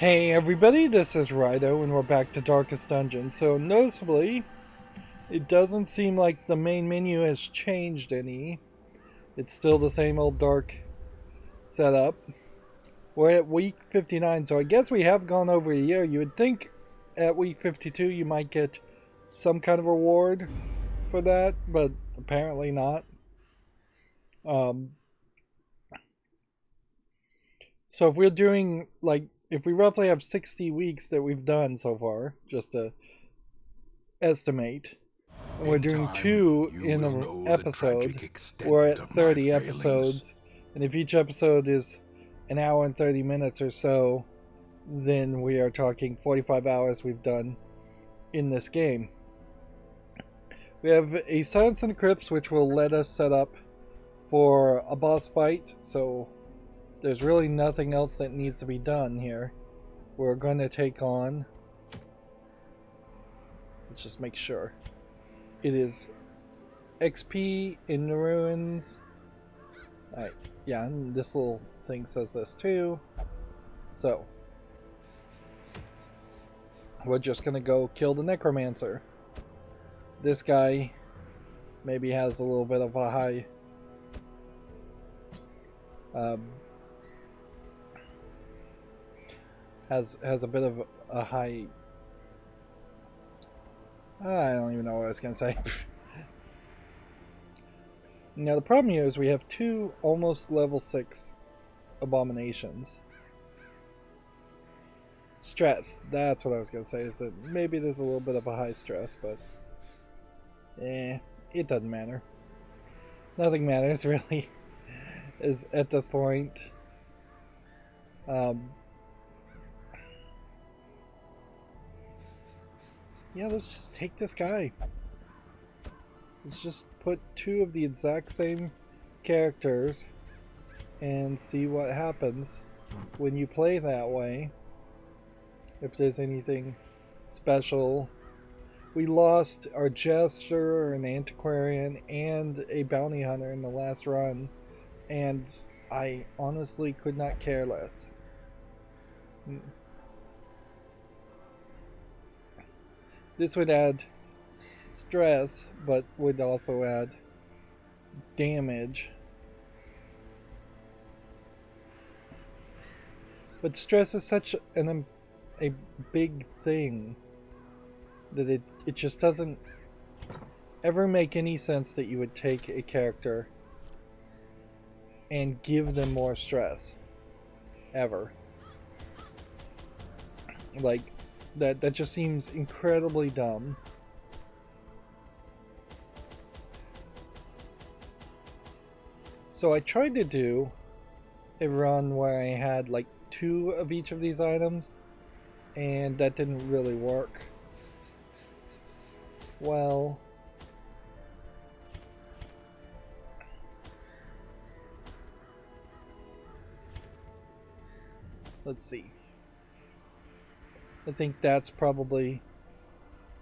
Hey everybody, this is Rydo and we're back to Darkest Dungeon. So noticeably, it doesn't seem like the main menu has changed any. It's still the same old dark setup. We're at week 59, so I guess we have gone over a year. You would think at week 52 you might get some kind of reward for that, but apparently not. So if we're doing if we roughly have 60 weeks that we've done so far, just to estimate, and we're doing two in an episode, we're at 30 episodes, and if each episode is an hour and 30 minutes or so, then we are talking 45 hours we've done in this game. We have a Silence in the Crypts, which will let us set up for a boss fight, so there's really nothing else that needs to be done here. We're going to take on... Let's just make sure. It is XP in the ruins. Alright, yeah, and this little thing says this too. So, we're just going to go kill the necromancer. This guy maybe has a little bit of a high... has a bit of a high... I don't even know what I was going to say. Now the problem here is we have two almost level 6 abominations. Stress, that's what I was going to say, is that maybe there's a little bit of a high stress, but it doesn't matter. Nothing matters really is at this point. Yeah, let's just take this guy. Let's just put two of the exact same characters and see what happens when you play that way. If there's anything special. We lost our jester, an antiquarian, and a bounty hunter in the last run, and I honestly could not care less. This would add stress, but would also add damage. But stress is such a big thing that it just doesn't ever make any sense that you would take a character and give them more stress. Ever. Like, that just seems incredibly dumb. So I tried to do a run where I had like 2 of each of these items, and that didn't really work well. Let's see. I think that's probably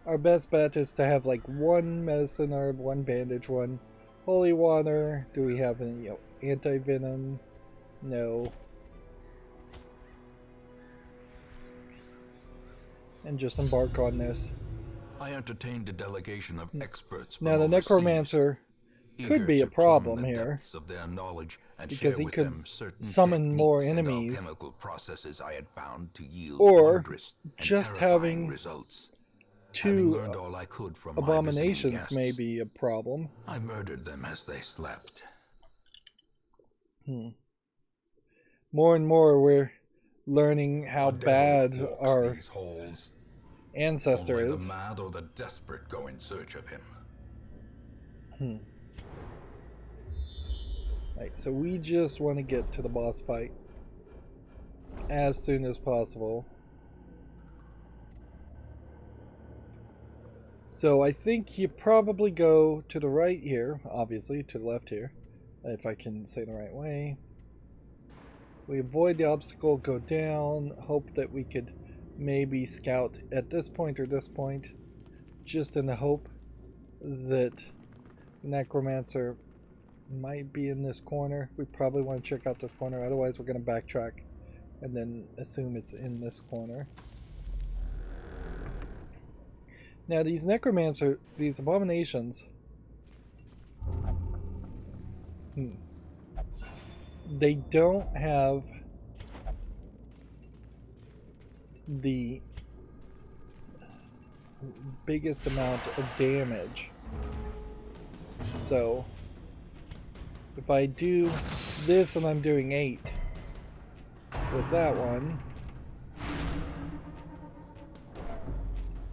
our best bet, is to have like 1 medicine herb, 1 bandage, 1 holy water. Do we have any anti-venom? No. And just embark on this. I entertained a delegation of experts. Now the necromancer could be a problem here, because he could summon more enemies, processes I had found to yield or just having results. 2 abominations may be a problem. I murdered them as they slept. More and more we're learning how bad our Ancestor is. Only the mad or the desperate go in search of him. Right, so we just want to get to the boss fight as soon as possible. So I think you probably go to the right here, obviously, to the left here, if I can say the right way. We avoid the obstacle, go down, hope that we could maybe scout at this point or this point, just in the hope that necromancer might be in this corner. We probably want to check out this corner, otherwise we're going to backtrack and then assume it's in this corner. Now these necromancer, these abominations, they don't have the biggest amount of damage. So if I do this and I'm doing 8 with that one,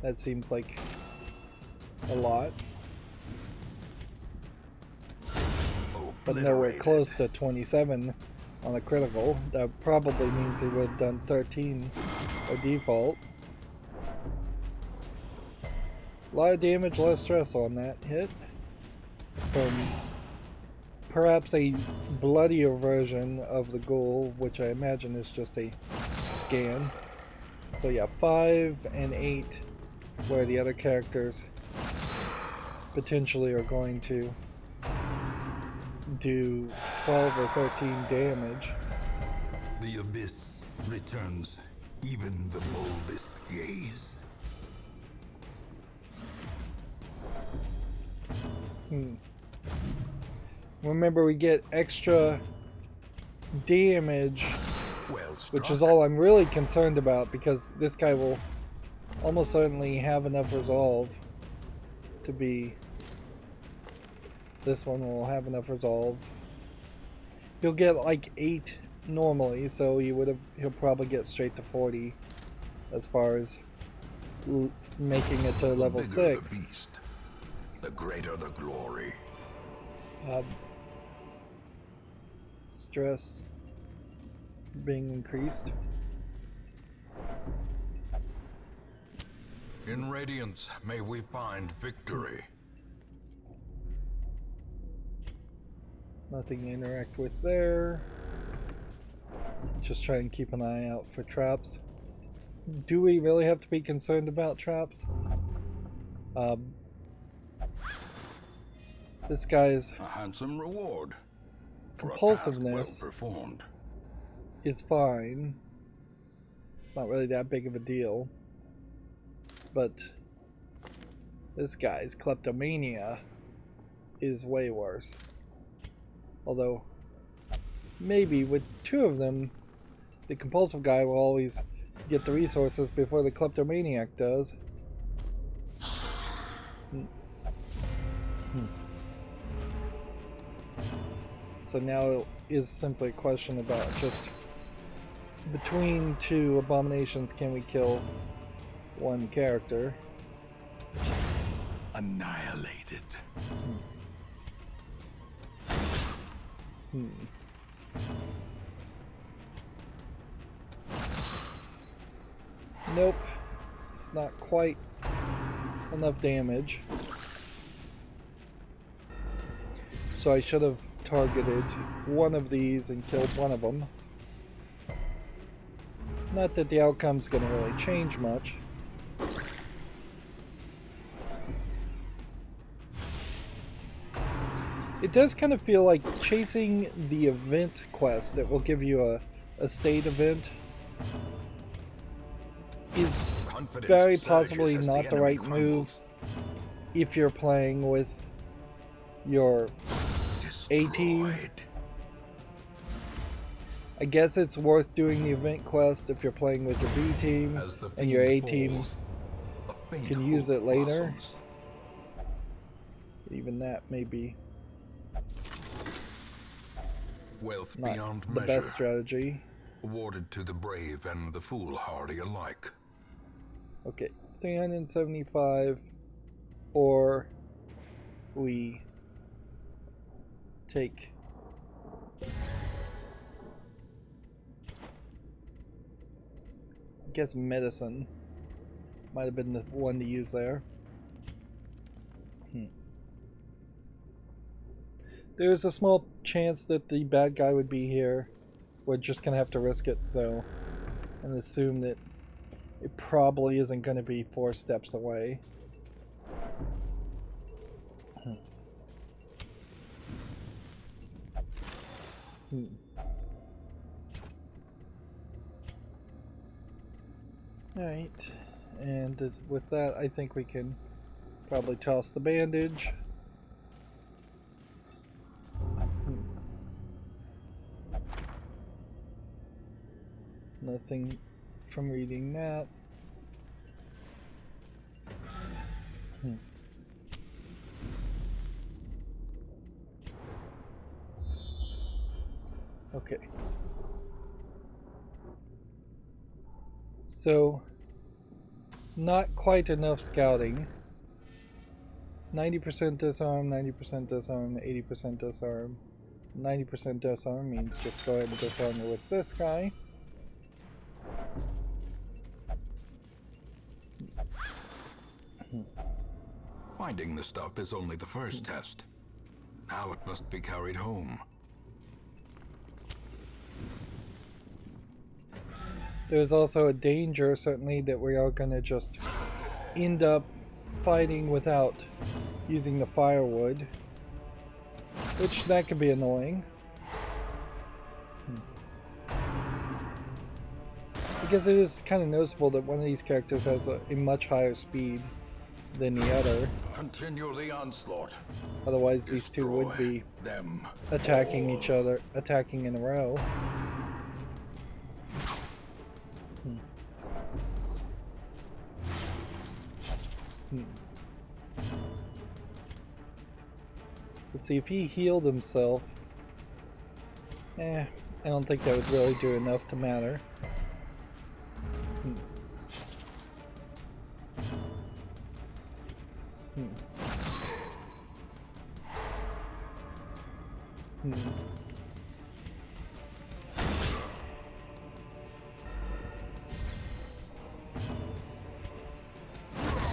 that seems like a lot, but nowhere close to 27 on a critical. That probably means he would have done 13 by default. A lot of damage, less stress on that hit. From perhaps a bloodier version of the ghoul, which I imagine is just a scan. So yeah, 5 and 8, where the other characters potentially are going to do 12 or 13 damage. The abyss returns even the boldest gaze. Remember, we get extra damage, which is all I'm really concerned about, because this guy will almost certainly have enough resolve to be... This one will have enough resolve. He'll get like 8 normally, so he'll probably get straight to 40 as far as making it to level 6. The beast, the greater the glory. Stress being increased. In radiance may we find victory. Nothing to interact with there. Just try and keep an eye out for traps. Do we really have to be concerned about traps? This guy's a handsome reward. Compulsiveness well performed is fine. It's not really that big of a deal. But this guy's kleptomania is way worse. Although, maybe with 2 of them, the compulsive guy will always get the resources before the kleptomaniac does. So now it is simply a question about just between 2 abominations, can we kill 1 character? Annihilated. Nope, it's not quite enough damage. So I should have targeted 1 of these and killed 1 of them. Not that the outcome's going to really change much. It does kind of feel like chasing the event quest that will give you a state event is very possibly not the right move if you're playing with your A team. I guess it's worth doing the event quest if you're playing with your B team and your A team can use it later. Even that may be wealth not beyond the measure, best strategy. awarded to the brave and the foolhardy alike. Okay, 375, or we take I guess medicine might have been the one to use there. There's a small chance that the bad guy would be here. We're just gonna have to risk it though, and assume that it probably isn't gonna be 4 steps away. Alright, and with that I think we can probably toss the bandage. Nothing from reading that. Okay. So, not quite enough scouting. 90% disarm, 90% disarm, 80% disarm. 90% disarm means just go ahead and disarm it with this guy. Finding the stuff is only the first test. Now it must be carried home. There's also a danger, certainly, that we are going to just end up fighting without using the firewood, which that could be annoying. Because it is kind of noticeable that one of these characters has a much higher speed than the other. Continue the onslaught. Otherwise these two would be attacking each other, attacking in a row. Let's see if he healed himself. I don't think that would really do enough to matter.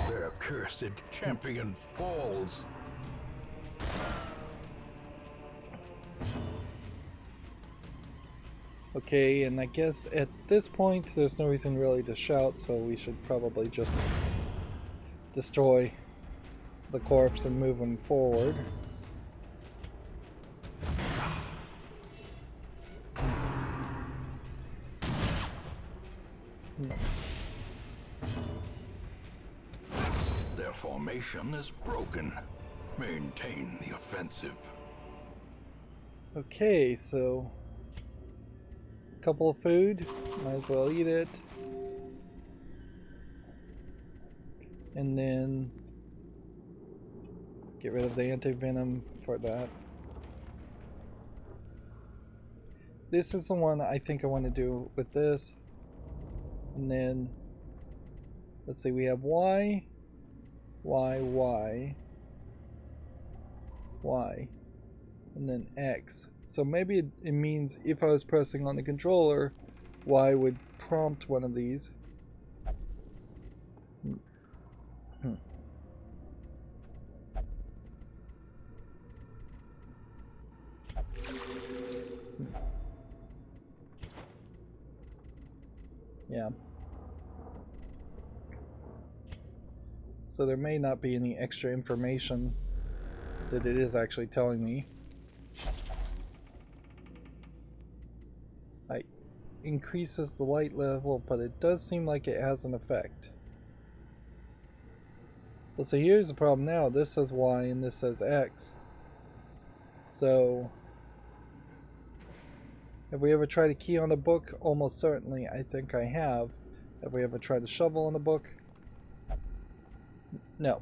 Their cursed champion falls. Okay, and I guess at this point there's no reason really to shout, so we should probably just destroy the corpse and move him forward. Their formation is broken. Maintain the offensive. Okay, so couple of food, might as well eat it, and then get rid of the anti-venom for that. This is the one I think I want to do with this, and then let's see, we have Y, and then X. So maybe it means if I was pressing on the controller, Y would prompt one of these. Yeah. So there may not be any extra information that it is actually telling me. Increases the light level, but it does seem like it has an effect. Well, so here's the problem now. This says Y and this says X. So, have we ever tried a key on a book? Almost certainly, I think I have. Have we ever tried a shovel on a book? No.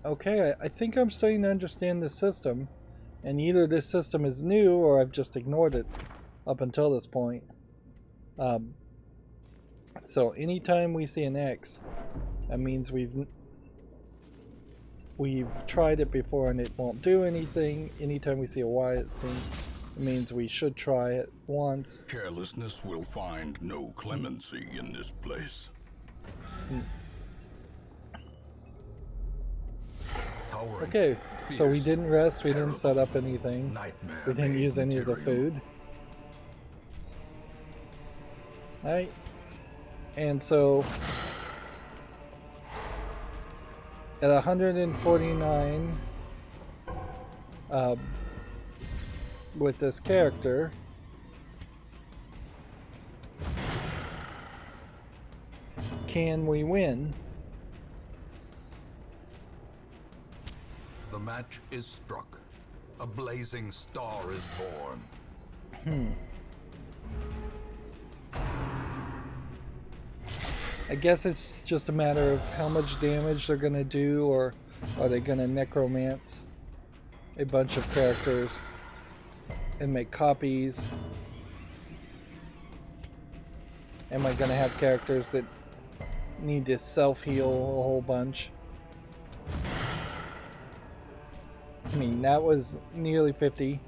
Okay, I think I'm starting to understand this system. And either this system is new or I've just ignored it up until this point. So anytime we see an X, that means we've tried it before and it won't do anything. Anytime we see a Y, it means we should try it once. Carelessness will find no clemency in this place. Okay, so we didn't rest, we didn't set up anything, we didn't use any of the food. Alright, and so at 149 with this character, can we win? The match is struck. A blazing star is born. I guess it's just a matter of how much damage they're gonna do, or are they gonna necromance a bunch of characters and make copies? Am I gonna have characters that need to self-heal a whole bunch? I mean, that was nearly 50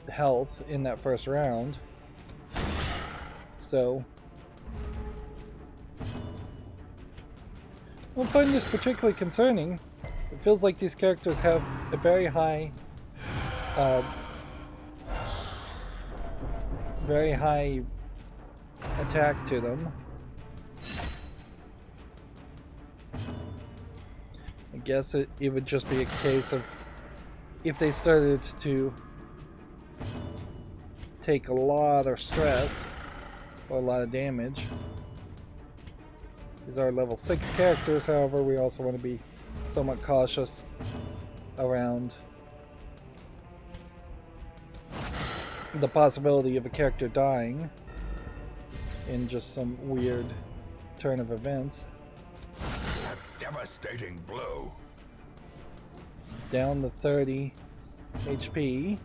health in that first round. So I don't find this particularly concerning. It feels like these characters have a very high attack to them. I guess it would just be a case of if they started to take a lot of stress or a lot of damage. These are level 6 characters, however, we also want to be somewhat cautious around the possibility of a character dying in just some weird turn of events. A devastating blow. It's down to 30 HP.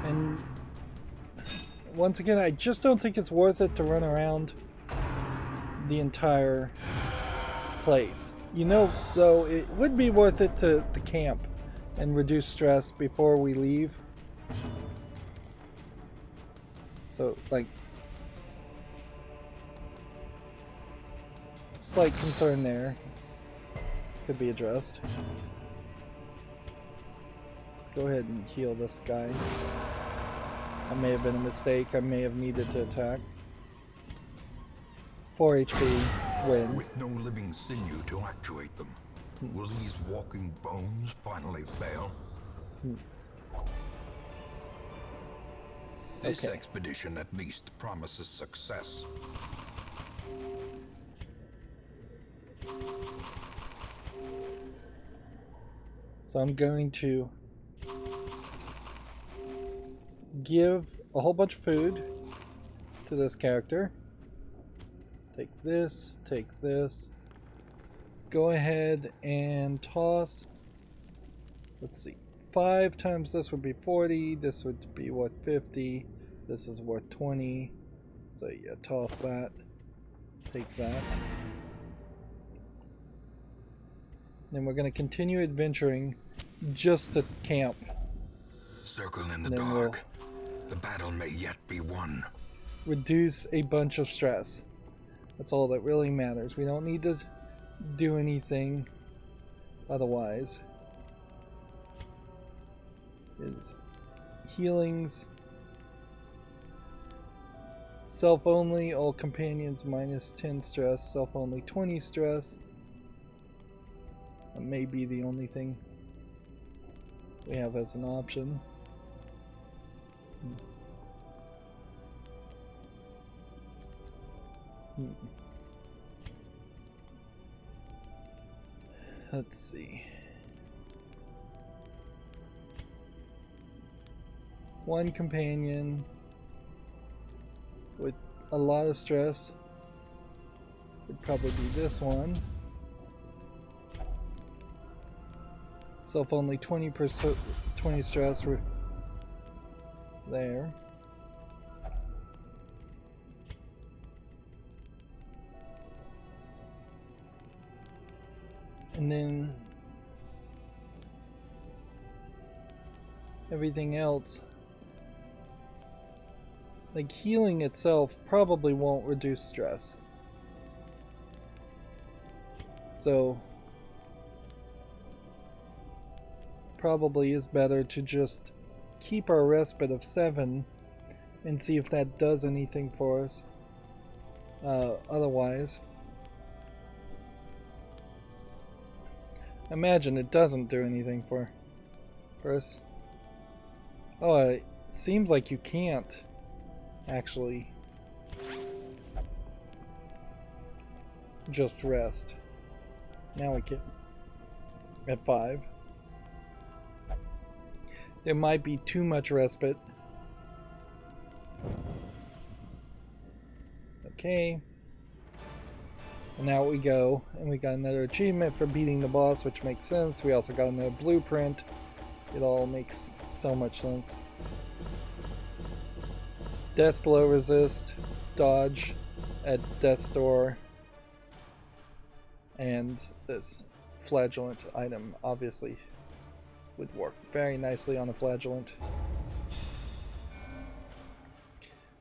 And once again, I just don't think it's worth it to run around the entire place. You know, though, it would be worth it to camp and reduce stress before we leave. So, like, slight concern there could be addressed. Let's go ahead and heal this guy. That may have been a mistake. I may have needed to attack. 4 HP win. With no living sinew to actuate them, will these walking bones finally fail? This expedition at least promises success. So I'm going to give a whole bunch of food to this character. Take this, take this. Go ahead and toss. Let's see. 5 times this would be 40. This would be worth 50. This is worth 20. So yeah, toss that. Take that. Then we're going to continue adventuring just to camp. Circle in the dark. The battle may yet be won. Reduce a bunch of stress. That's all that really matters. We don't need to do anything otherwise. Is healings. Self only, all companions minus 10 stress. Self only 20 stress. That may be the only thing we have as an option. Let's see. One companion with a lot of stress would probably be this one. Self only 20% 20 stress there. And then everything else, like healing itself, probably won't reduce stress. So probably is better to just keep our respite of 7 and see if that does anything for us. Otherwise, Imagine it doesn't do anything for us. Oh, it seems like you can't actually just rest. Now we can. At 5. There might be too much respite. Okay. And now we go, and we got another achievement for beating the boss, which makes sense. We also got another blueprint. It all makes so much sense. Death blow resist, dodge at death's door, and this flagellant item obviously would work very nicely on a flagellant.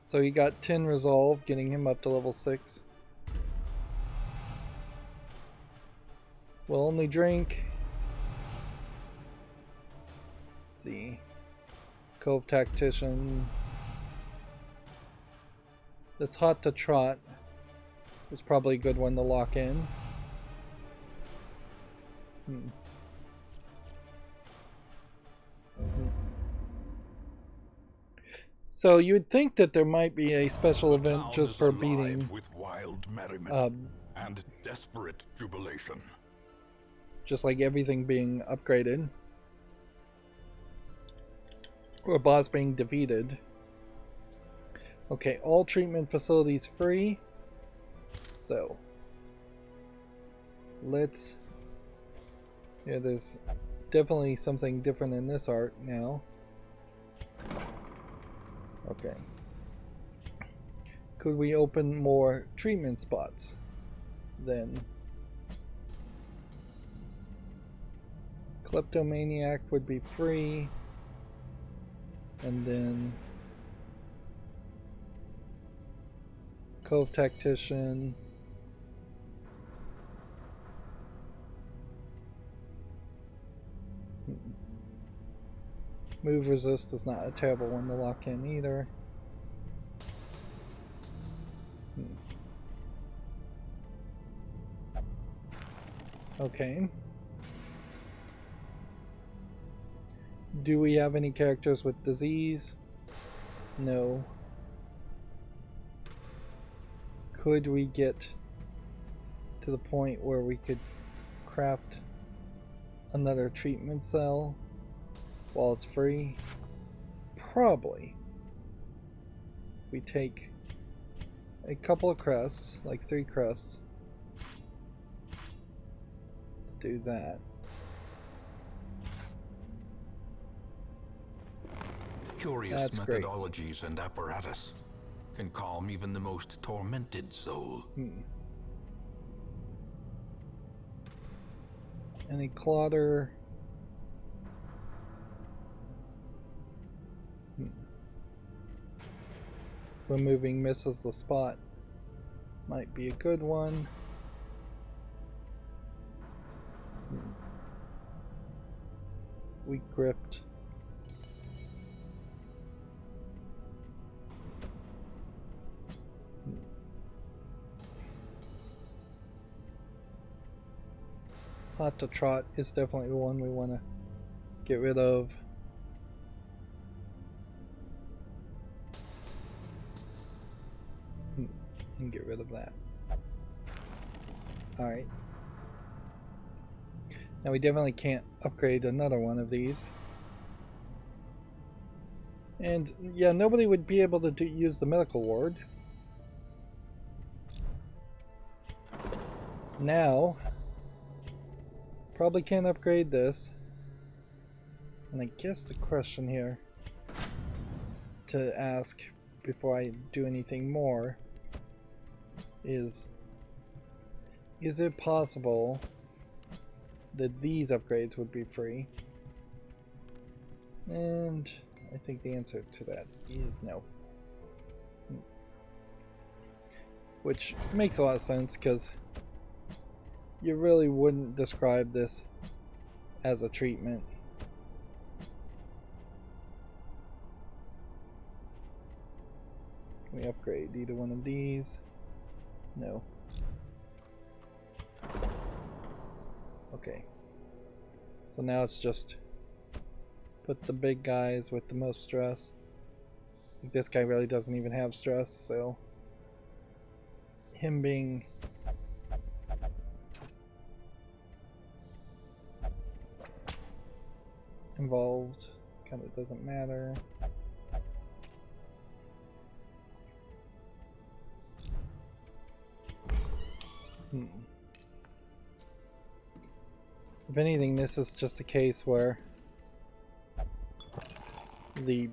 So he got 10 resolve, getting him up to level 6. We'll only drink. Let's see. Cove Tactician. This Hot to Trot is probably a good one to lock in. So you would think that there might be a special event just for beating with wild merriment and desperate jubilation. Just like everything being upgraded or a boss being defeated. Okay, all treatment facilities free. So let's, yeah, there's definitely something different in this art now. Okay. Could we open more treatment spots then? Kleptomaniac would be free. And then Cove Tactician. Move resist is not a terrible one to lock in either. Okay. Do we have any characters with disease? No. Could we get to the point where we could craft another treatment cell while it's free? Probably. If we take a couple of crests, like 3 crests, do that. Curious That's methodologies and apparatus can calm even the most tormented soul. Any clotter? Removing misses the spot might be a good one. Weak gripped. Hot to Trot is definitely the one we want to get rid of. And get rid of that. Alright. Now we definitely can't upgrade another one of these. And yeah, nobody would be able to use the medical ward. Now, probably can't upgrade this. And I guess the question here to ask before I do anything more is it possible that these upgrades would be free? And I think the answer to that is no. Which makes a lot of sense, because you really wouldn't describe this as a treatment. Can we upgrade either one of these? No. Okay. So now it's just put the big guys with the most stress. This guy really doesn't even have stress, so him being involved kind of doesn't matter. If anything, this is just a case where the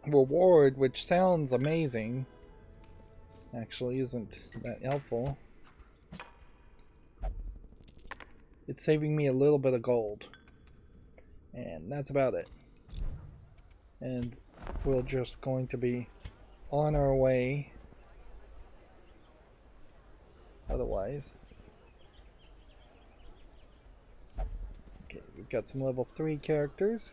reward, which sounds amazing, actually isn't that helpful. It's saving me a little bit of gold, and that's about it. And we're just going to be on our way otherwise. Okay, we've got some level 3 characters.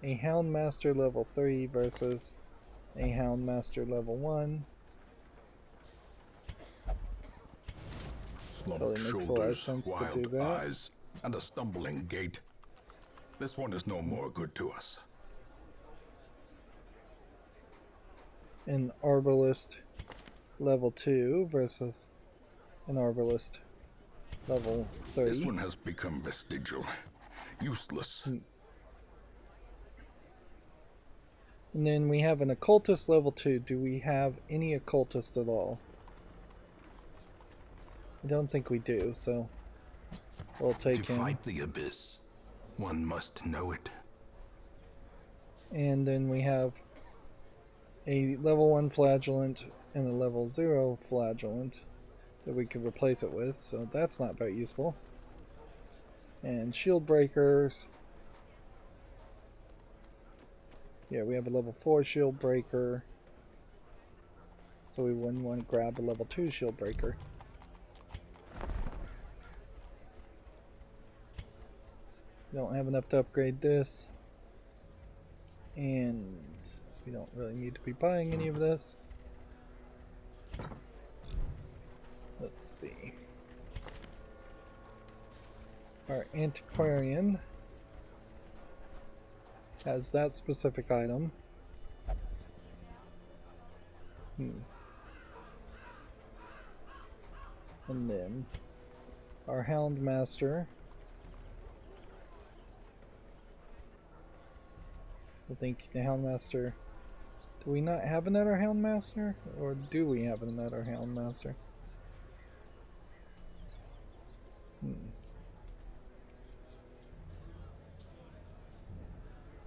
A Houndmaster level 3 versus a Houndmaster level 1. Totally makes a lot of sense to do that. Eyes, and a stumbling gait. This one is no more good to us. An Arbalist level 2 versus an Arbalist level 3. This one has become vestigial, useless. And then we have an Occultist level 2. Do we have any Occultist at all? I don't think we do, so we'll take him. To fight the abyss, one must know it. And then we have a level 1 Flagellant and a level 0 Flagellant that we could replace it with, so that's not very useful. And Shield Breakers. Yeah, we have a level 4 Shield Breaker, so we wouldn't want to grab a level 2 Shield Breaker. We don't have enough to upgrade this, and we don't really need to be buying any of this. Let's see. Our Antiquarian has that specific item. And then our Houndmaster, I think the Houndmaster, do we not have another Houndmaster? Or do we have another Houndmaster?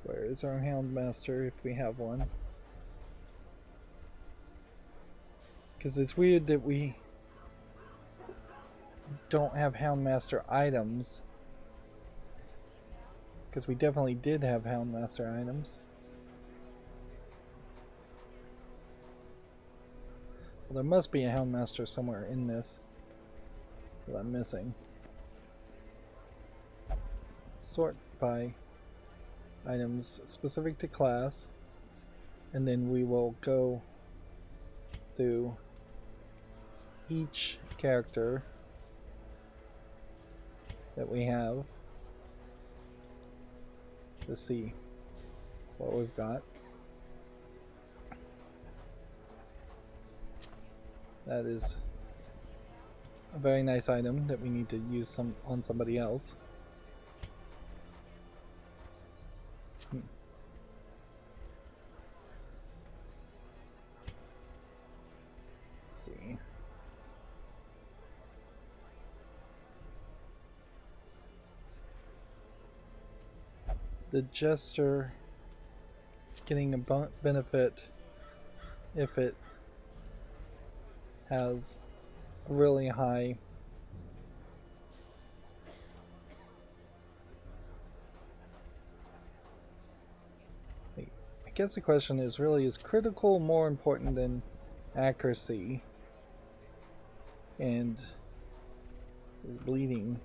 Where is our Houndmaster if we have one? Because it's weird that we don't have Houndmaster items. Because we definitely did have Houndmaster items. Well, there must be a Houndmaster somewhere in this that I'm missing. Sort by items specific to class, and then we will go through each character that we have to see what we've got. That is a very nice item that we need to use on somebody else. Let's see. The Jester getting a benefit if it has a really high I guess the question is really, is critical more important than accuracy? And is bleeding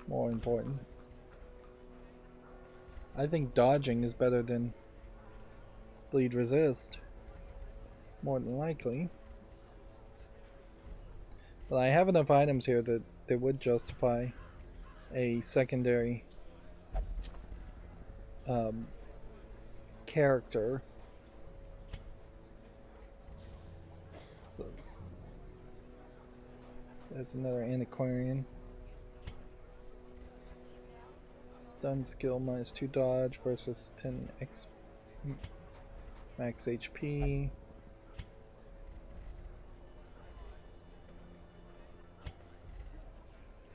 more important? I think dodging is better than bleed resist, more than likely. But I have enough items here that would justify a secondary character. So there's another antiquarian. Stun skill -2 dodge versus 10x max HP.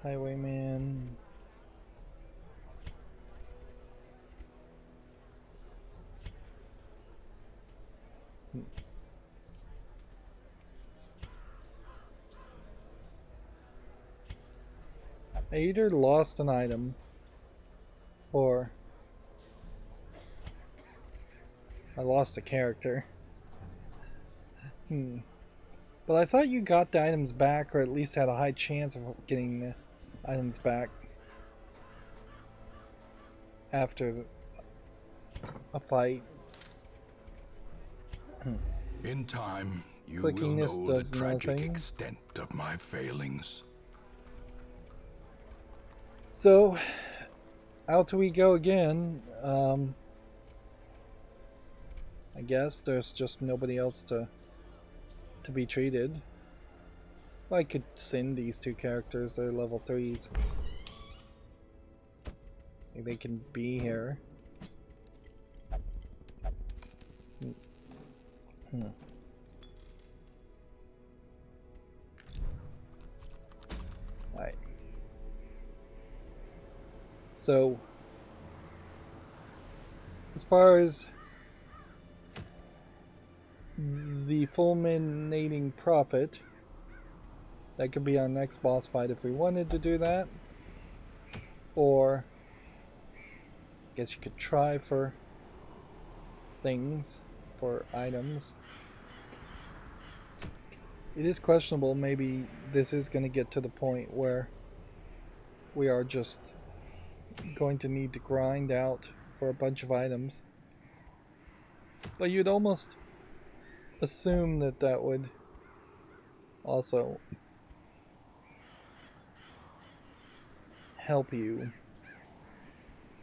Highwayman. I either lost an item or I lost a character. But I thought you got the items back, or at least had a high chance of getting the items back after a fight. In time, you Clicking will this know does the tragic nothing. extent of my failings. So, out we go again. I guess there's just nobody else to be treated. I could send these two characters, they're level 3s. They can be here. Alright. So, as far as the fulminating prophet, that could be our next boss fight if we wanted to do that. Or, I guess you could try for things, for items. It is questionable, maybe this is going to get to the point where we are just going to need to grind out for a bunch of items. But you'd almost assume that that would also help you.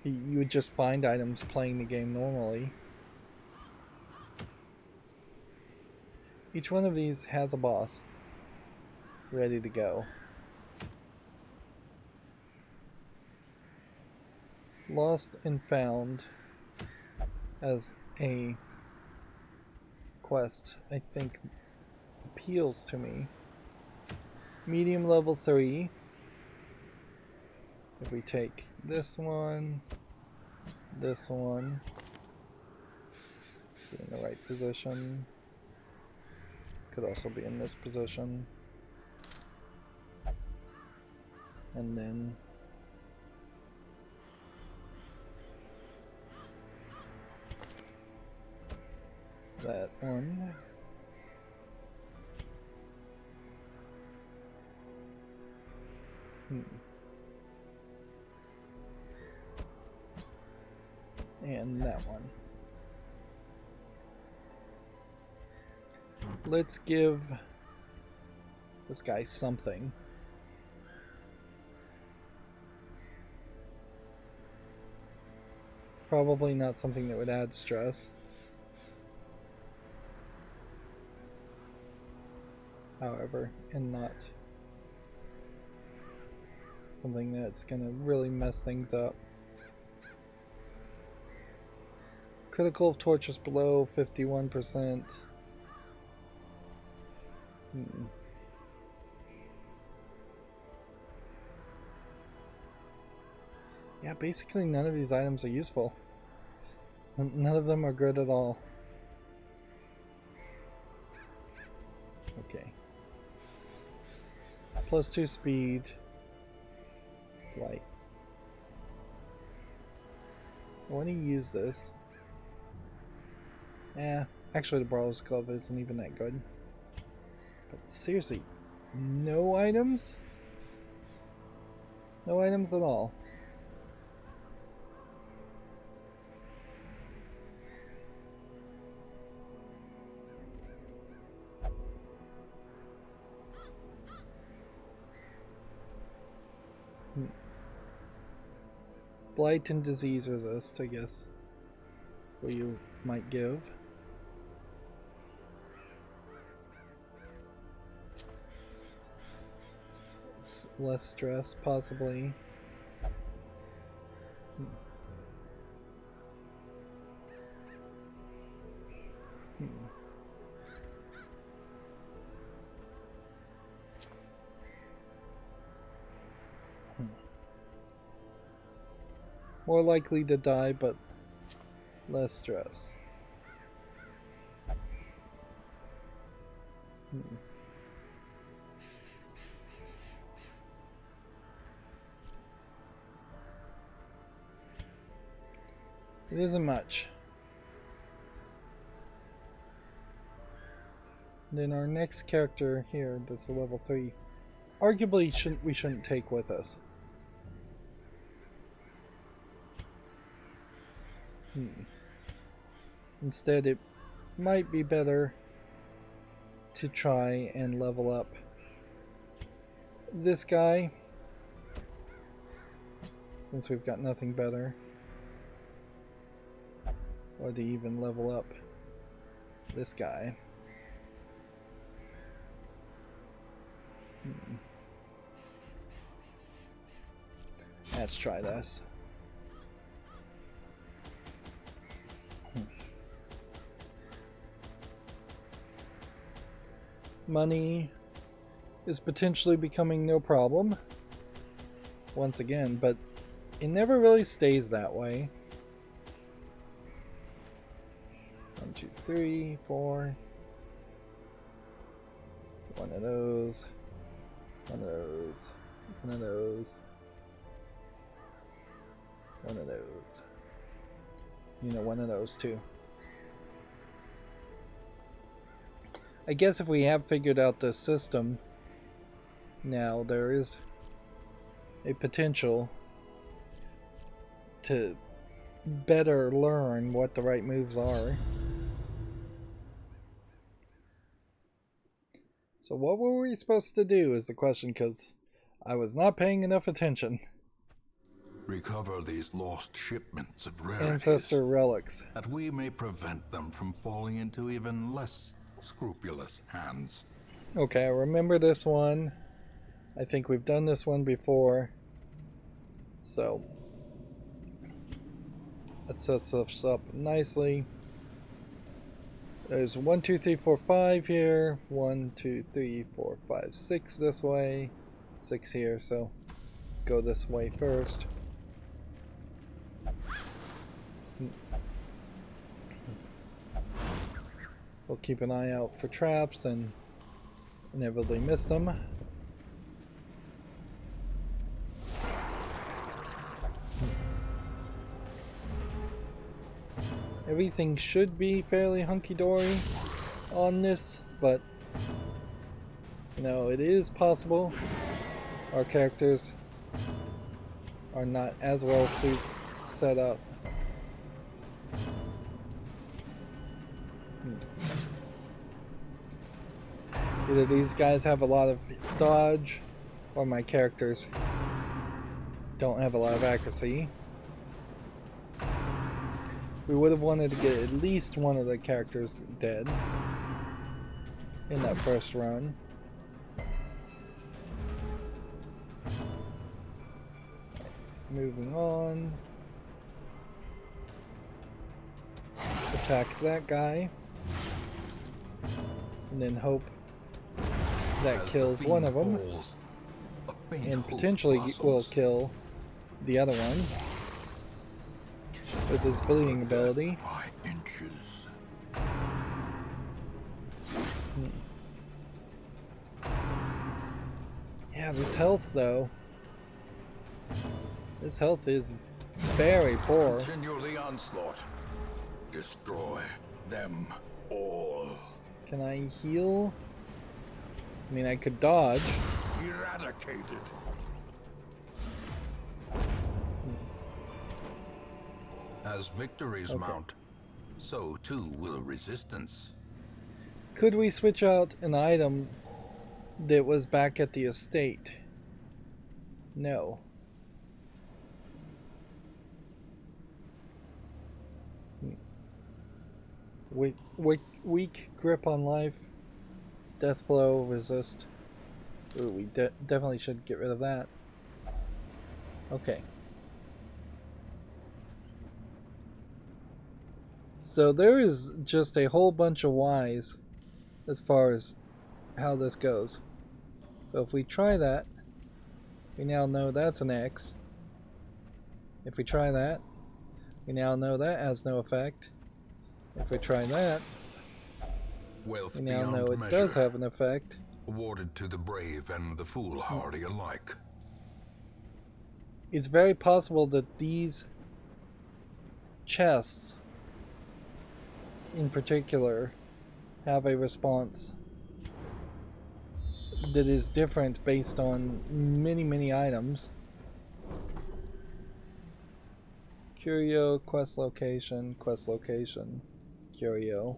You would just find items playing the game normally. Each one of these has a boss ready to go. Lost and Found as a quest, I think, appeals to me. Medium level 3. If we take this one, is it in the right position? Could also be in this position. And then that one. And that one. Let's give this guy something. Probably not something that would add stress. However, and not something that's gonna really mess things up. Critical of torches below 51%. Yeah, basically none of these items are useful. None of them are good at all. Okay. +2 speed. Light. I want to use this. Actually the Brawler's Glove isn't even that good. But seriously, no items? No items at all. Blight and disease resist, I guess. What you might give. Less stress, possibly. More likely to die, but less stress. It isn't much. Then our next character here, that's a level 3, arguably we shouldn't take with us. Instead, it might be better to try and level up this guy, since we've got nothing better. Or to even level up this guy. Let's try this. Money is potentially becoming no problem once again, but it never really stays that way. 1, 2, 3, 4. One of those. One of those. One of those. One of those. You know, one of those too. I guess if we have figured out this system now, there is a potential to better learn what the right moves are. So what were we supposed to do is the question, because I was not paying enough attention. Recover these lost shipments of rarities, Ancestor relics, that we may prevent them from falling into even less scrupulous hands. Okay, I remember this one. I think we've done this one before. So that sets us up nicely. There's 1, 2, 3, 4, 5 here. 1, 2, 3, 4, 5, 6 this way. 6 here, so go this way first. We'll keep an eye out for traps and inevitably miss them. Everything should be fairly hunky-dory on this, but you know, it is possible our characters are not as well set up. Either these guys have a lot of dodge, or my characters don't have a lot of accuracy. We would have wanted to get at least one of the characters dead in that first run. Moving on. Attack that guy. And then hope that kills one of them. And potentially will kill the other one with his bleeding ability. Yeah, this health though. This health is very poor. Continue the onslaught. Destroy them all. Can I heal? I mean, I could dodge. Eradicated. As victories mount, so too will resistance. Could we switch out an item that was back at the estate? No. weak grip on life. Death blow, resist. Ooh, we definitely should get rid of that. Okay. So there is just a whole bunch of Y's as far as how this goes. So if we try that, we now know that's an X. If we try that, we now know that has no effect. If we try that, Wealth we now know it beyond does measure, have an effect. awarded to the brave and the foolhardy alike. It's very possible that these chests in particular have a response that is different based on many items. Curio, quest location, curio.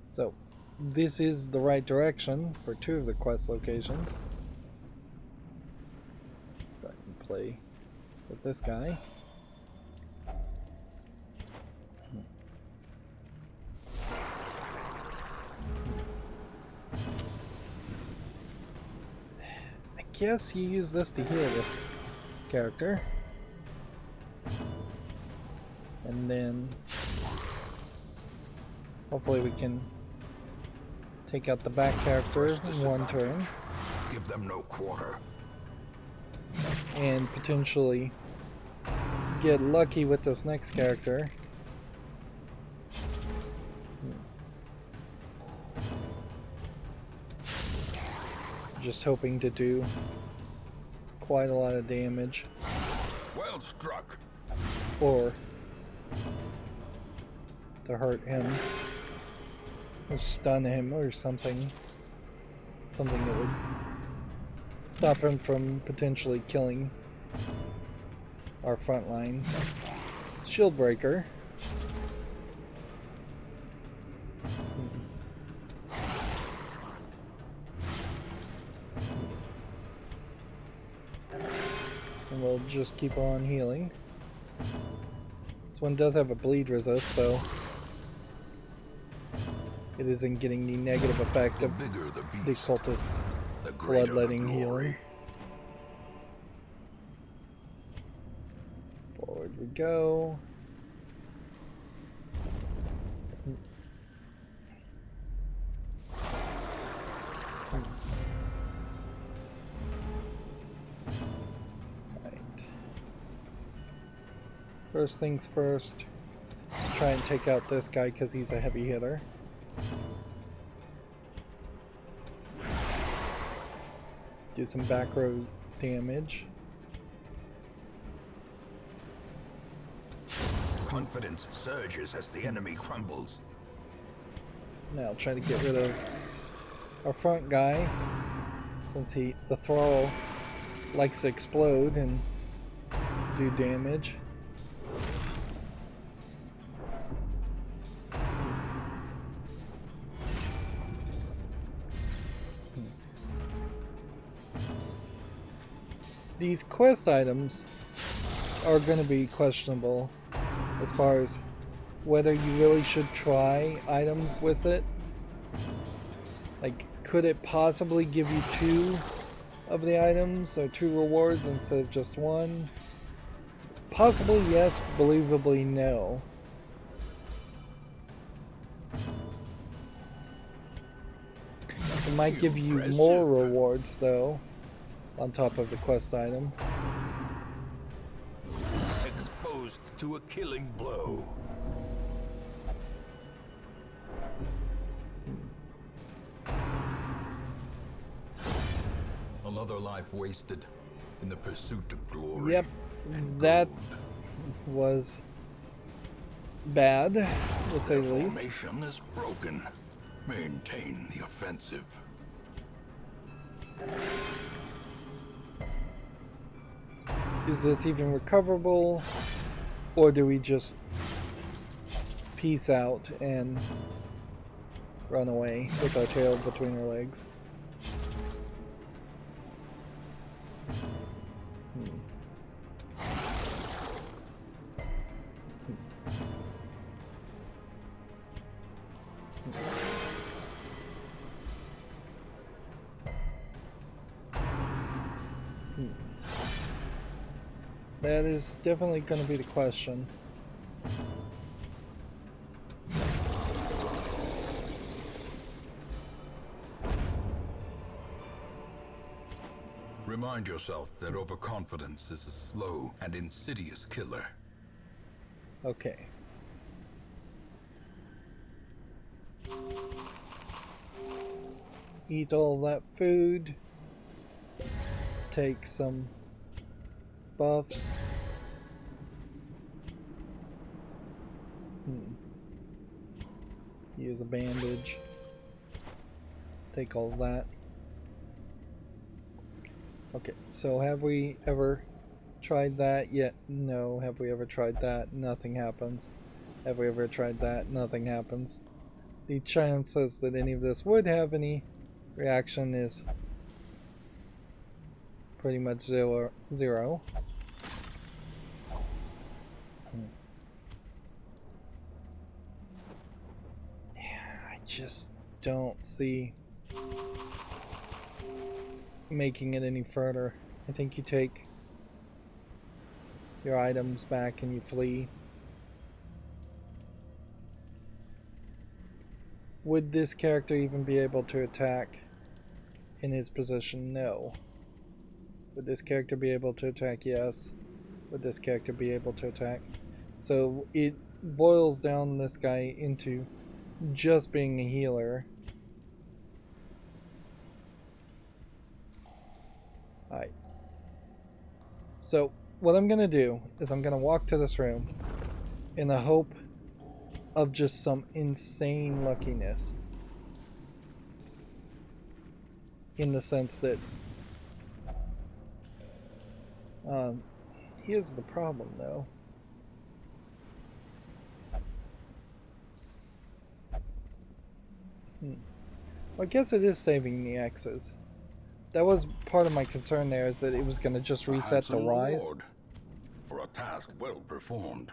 So this is the right direction for 2 of the quest locations. So I can play with this guy. I guess you use this to heal this character. And then hopefully we can take out the back character in one turn. Give them no quarter. And potentially get lucky with this next character. Just hoping to do quite a lot of damage. Well struck. Or to hurt him. Or stun him or something. Something that would stop him from potentially killing our front line. Shield breaker. And we'll just keep on healing. This one does have a bleed resist, so it isn't getting the negative effect of the cultist's bloodletting healing. Forward we go. Right. First things first, let's try and take out this guy because he's a heavy hitter. Do some back row damage. Confidence surges as the enemy crumbles. Now try to get rid of our front guy, since the thrall likes to explode and do damage. These quest items are going to be questionable as far as whether you really should try items with it. Like, could it possibly give you 2 of the items, or 2 rewards instead of just 1? Possibly yes, believably no. It might give you more rewards though, on top of the quest item. Exposed to a killing blow. Another life wasted in the pursuit of glory. Yep, that was bad, to say the least. Formation is broken. Maintain the offensive. Is this even recoverable, or do we just peace out and run away with our tail between our legs? That is definitely going to be the question. Remind yourself that overconfidence is a slow and insidious killer. Okay. Eat all that food. Take some buffs. Use a bandage. Take all that. Okay, so have we ever tried that yet? No. Have we ever tried that? Nothing happens. Have we ever tried that? Nothing happens. The chances that any of this would have any reaction is pretty much zero. I just don't see making it any further. I think you take your items back and you flee. Would this character even be able to attack in his position? No. Would this character be able to attack? Yes. Would this character be able to attack? So it boils down this guy into just being a healer. Alright. So what I'm gonna do is I'm gonna walk to this room in the hope of just some insane luckiness. In the sense that here's the problem though. Well, I guess it is saving the X's. That was part of my concern there, is that it was going to just reset to rise. For a task well performed.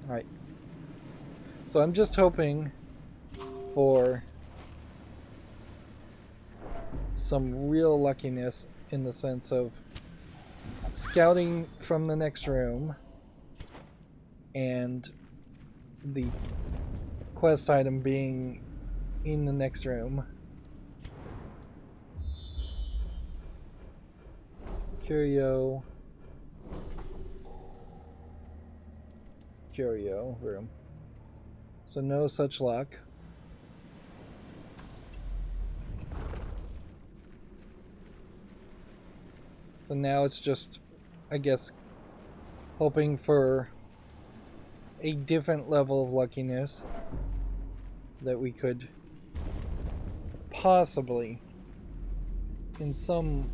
Alright. So I'm just hoping for some real luckiness in the sense of scouting from the next room and the quest item being in the next room. Curio room. So no such luck. So now it's just, I guess, hoping for a different level of luckiness that we could possibly in some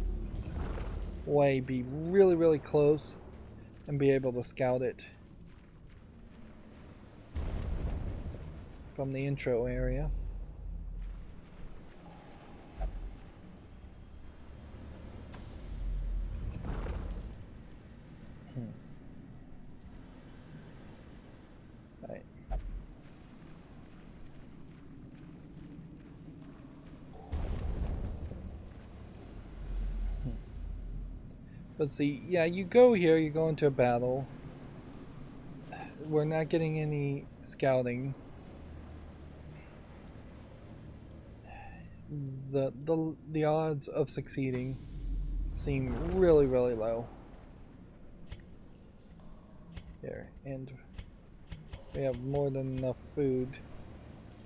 way be really, really close and be able to scout it from the intro area. Right. But see, yeah, you go here, you go into a battle. We're not getting any scouting. The odds of succeeding seem really, really low. Here, and we have more than enough food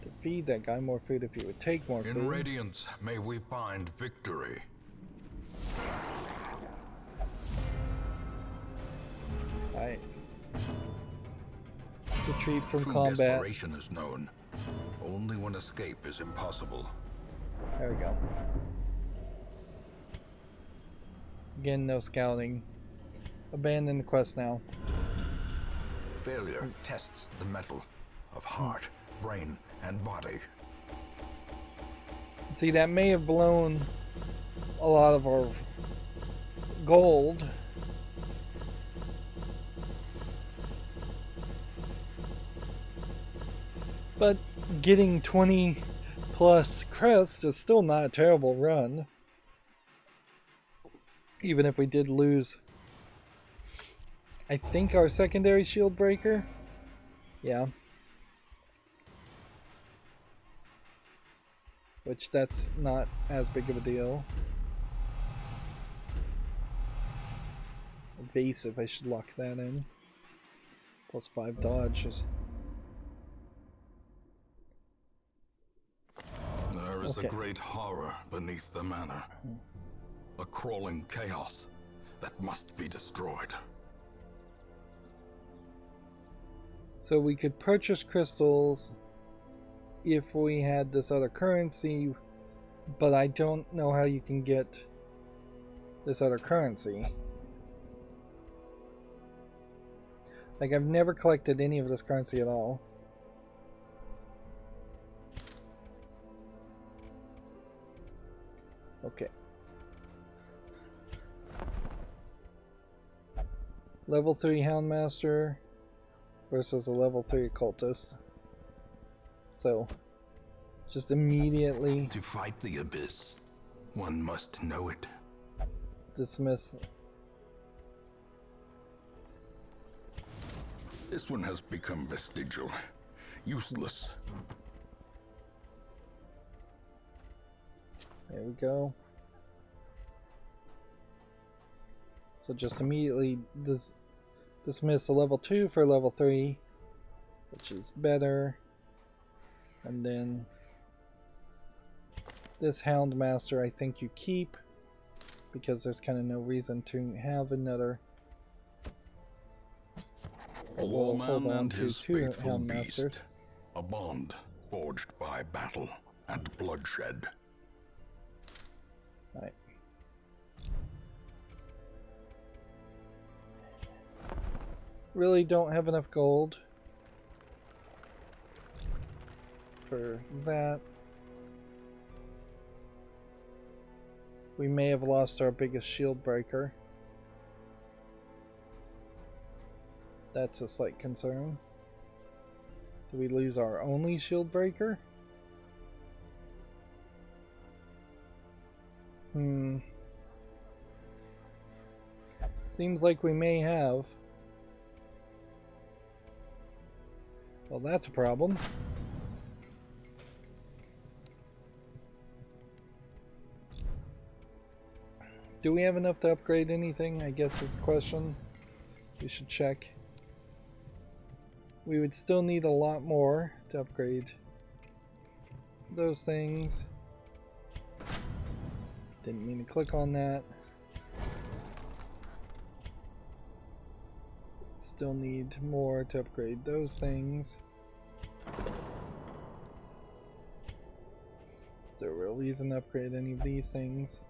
to feed that guy. More food if he would take more food. In Radiance, may we find victory. Alright. Retreat from True combat. Desperation is known only when escape is impossible. There we go. Again, no scouting. Abandon the quest now. Failure tests the mettle of heart, brain, and body. See, that may have blown a lot of our gold. But getting 20 plus crests is still not a terrible run. Even if we did lose I think our secondary shield breaker. Yeah. Which that's not as big of a deal. Evasive, I should lock that in. +5 dodge is... There is a great horror beneath the manor. A crawling chaos that must be destroyed. So we could purchase crystals if we had this other currency, but I don't know how you can get this other currency. Like, I've never collected any of this currency at all. Okay. Level 3 Houndmaster versus a level 3 occultist. So, just immediately... To fight the abyss, one must know it. Dismiss. This one has become vestigial, useless. There we go. So just immediately dismiss a level 2 for level 3, which is better. And then this Houndmaster I think you keep, because there's kind of no reason to have another. A We'll lawman hold on and to his 2 faithful Houndmasters. beast. A bond forged by battle and bloodshed. Right. Really don't have enough gold for that. We may have lost our biggest shield breaker. That's a slight concern. Do we lose our only shield breaker? Seems like we may have. Well, that's a problem. Do we have enough to upgrade anything? I guess is the question. We should check. We would still need a lot more to upgrade those things. Didn't mean to click on that. Still need more to upgrade those things. Is there a real reason to upgrade any of these things?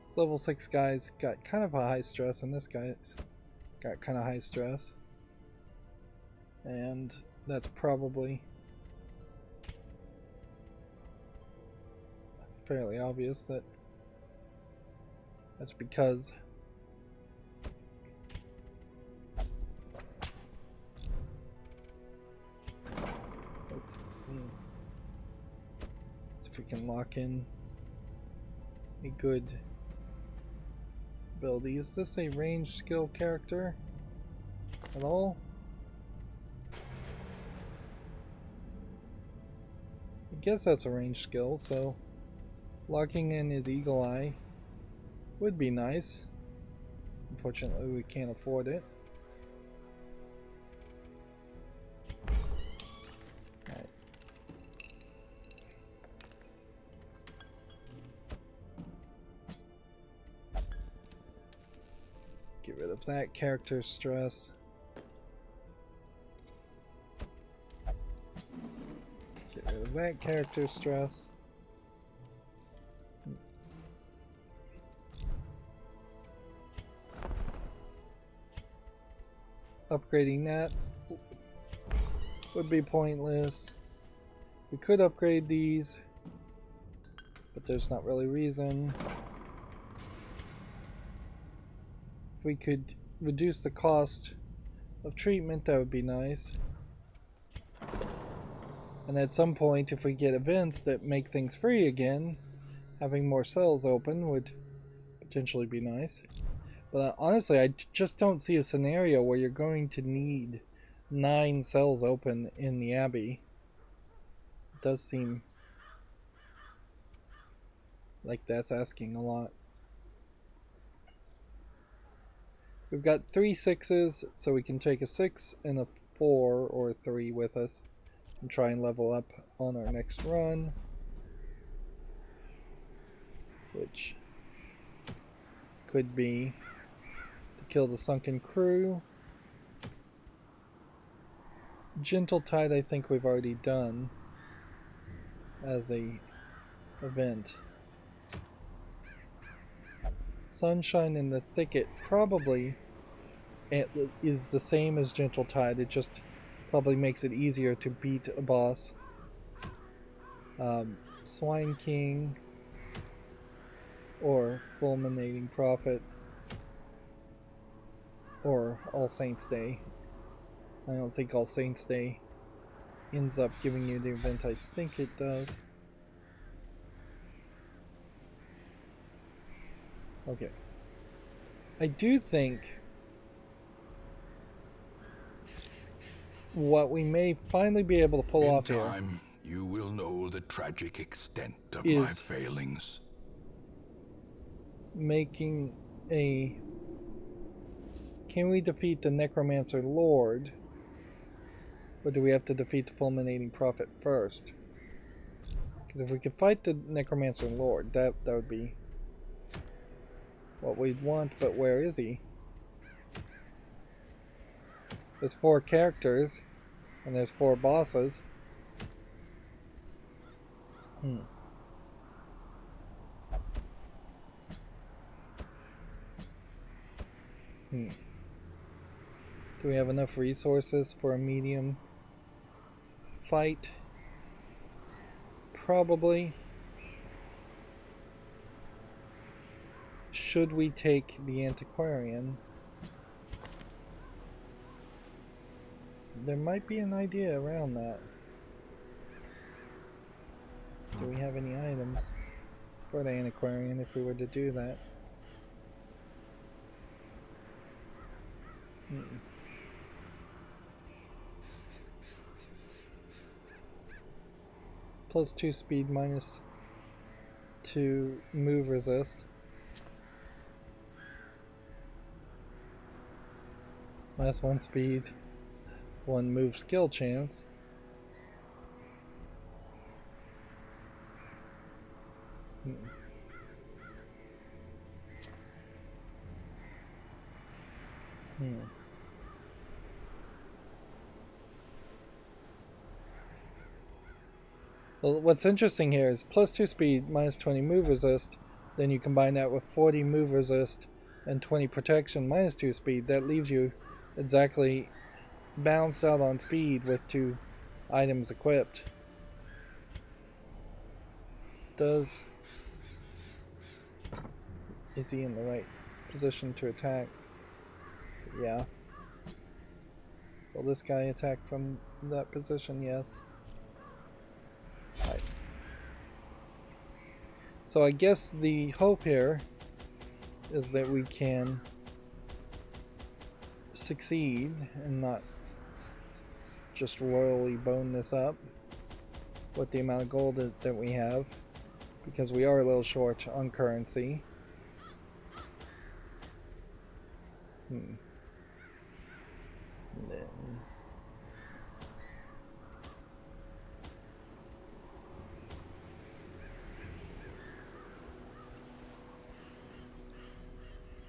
This level 6 guy's got kind of a high stress, and this guy's got kind of high stress. And that's probably fairly obvious that that's because let's see if we can lock in a good ability. Is this a ranged skill character at all? I guess that's a ranged skill, so locking in his eagle eye would be nice. Unfortunately, we can't afford it. Alright. Get rid of that character stress. Get rid of that character stress. Upgrading that would be pointless. We could upgrade these, but there's not really reason. If we could reduce the cost of treatment, that would be nice. And at some point, if we get events that make things free again, having more cells open would potentially be nice. But honestly, I just don't see a scenario where you're going to need 9 cells open in the Abbey. It does seem like that's asking a lot. We've got 3 6s, so we can take a 6 and a 4 or a 3 with us and try and level up on our next run. Which could be to kill the sunken crew. Gentle Tide I think we've already done as a event. Sunshine in the Thicket probably is the same as Gentle Tide. It just probably makes it easier to beat a boss. Swine King or Fulminating Prophet or All Saints Day. I don't think All Saints Day ends up giving you the event. I think it does. Okay. I do think what we may finally be able to pull off here. In time, you will know the tragic extent of my failings. Making a... Can we defeat the Necromancer Lord? Or do we have to defeat the Fulminating Prophet first? Because if we could fight the Necromancer Lord, that would be what we'd want, but where is he? There's 4 characters, and there's 4 bosses. Do we have enough resources for a medium fight? Probably. Should we take the Antiquarian? There might be an idea around that. Do we have any items for the Antiquarian if we were to do that? Plus 2 speed, minus 2 move resist. Minus 1 speed, 1 move skill chance. Well, what's interesting here is plus 2 speed, minus 20 move resist. Then you combine that with 40 move resist and 20 protection, minus 2 speed. That leaves you exactly balanced out on speed with 2 items equipped. Is he in the right position to attack? Yeah. Will this guy attack from that position? Yes. Right. So I guess the hope here is that we can succeed and not just royally bone this up with the amount of gold that we have, because we are a little short on currency. And then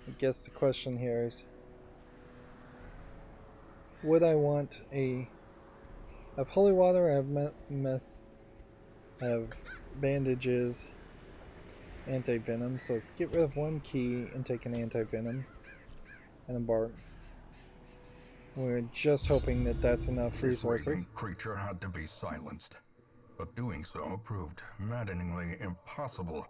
I guess the question here is, would I want I have holy water, I have I have bandages, anti-venom, so let's get rid of 1 key and take an anti-venom and embark. We're just hoping that that's enough resources. This raving creature had to be silenced, but doing so proved maddeningly impossible.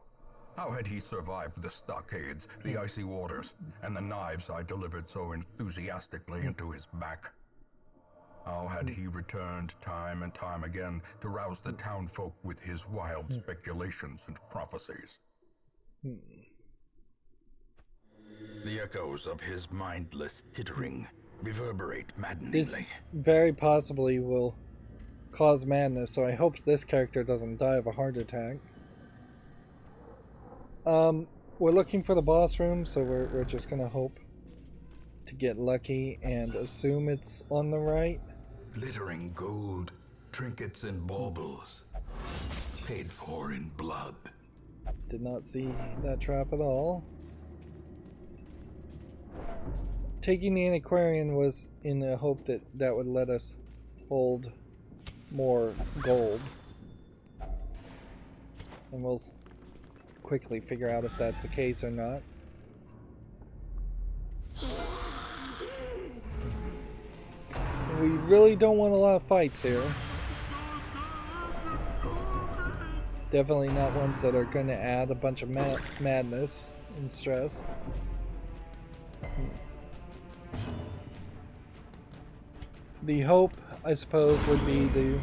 How had he survived the stockades, the icy waters, and the knives I delivered so enthusiastically into his back? How had he returned time and time again to rouse the townfolk with his wild speculations and prophecies? The echoes of his mindless tittering reverberate maddeningly. This very possibly will cause madness, so I hope this character doesn't die of a heart attack. We're looking for the boss room, so we're just gonna hope to get lucky and assume it's on the right. Glittering gold, trinkets and baubles, paid for in blood. Did not see that trap at all. Taking the antiquarian was in the hope that that would let us hold more gold. And we'll quickly figure out if that's the case or not. We really don't want a lot of fights here. Definitely not ones that are going to add a bunch of madness and stress. The hope, I suppose, would be to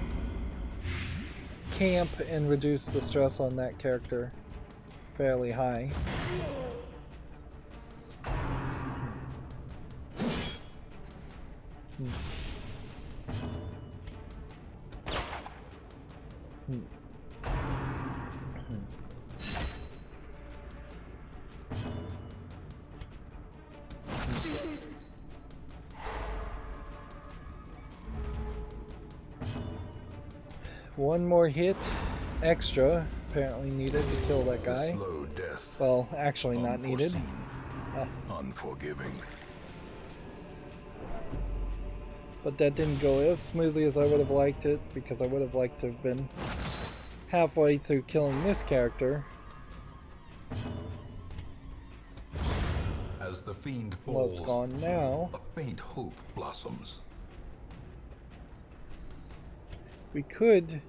camp and reduce the stress on that character fairly high. One more hit extra apparently needed to kill that guy. Slow death. Well, actually not needed. Unforgiving. But that didn't go as smoothly as I would have liked it, because I would have liked to have been halfway through killing this character. As the fiend falls, Well, it's gone now. a faint hope blossoms. We could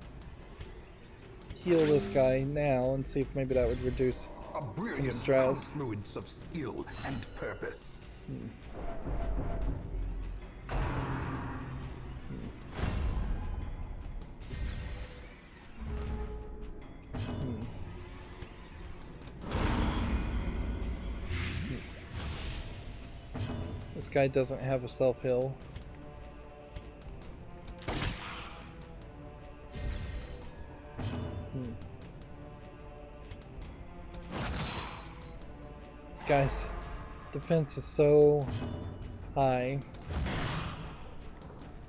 heal this guy now and see if maybe that would reduce A brilliant stress. confluence of skill and purpose. This guy doesn't have a self-heal. This guy's defense is so high.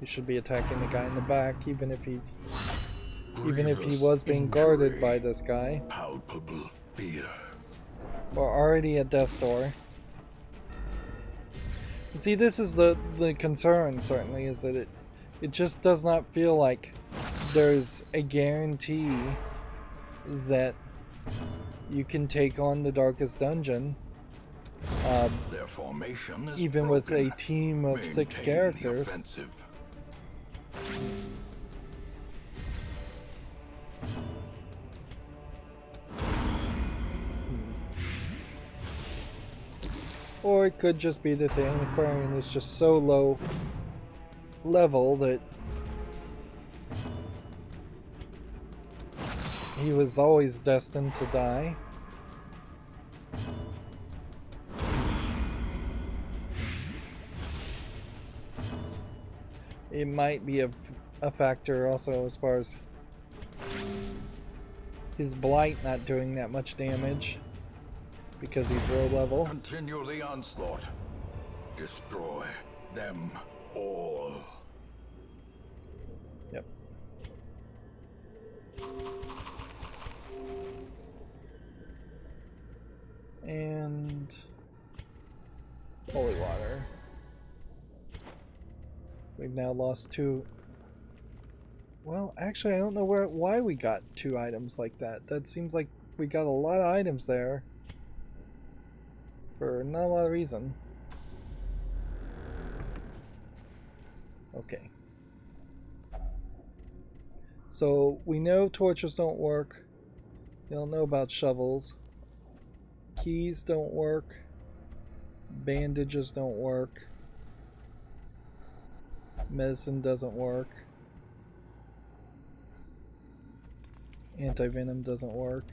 You should be attacking the guy in the back, even if he was being guarded by this guy. Palpable fear. We're already at death's door. See, this is the concern, certainly, is that it just does not feel like there's a guarantee that you can take on the darkest dungeon. Their formation is Even with a broken. team of 6 Maintain the characters. offensive. Or it could just be that the antiquarian is just so low level that he was always destined to die. It might be a factor also as far as his blight not doing that much damage because he's low level. Continue the onslaught. Destroy them all. Yep. And holy water. We've now lost 2. Well, actually, I don't know why we got 2 items like that. That seems like we got a lot of items there for not a lot of reason. Okay. So we know torches don't work. We don't know about shovels. Keys don't work. Bandages don't work. Medicine doesn't work. Anti-venom doesn't work.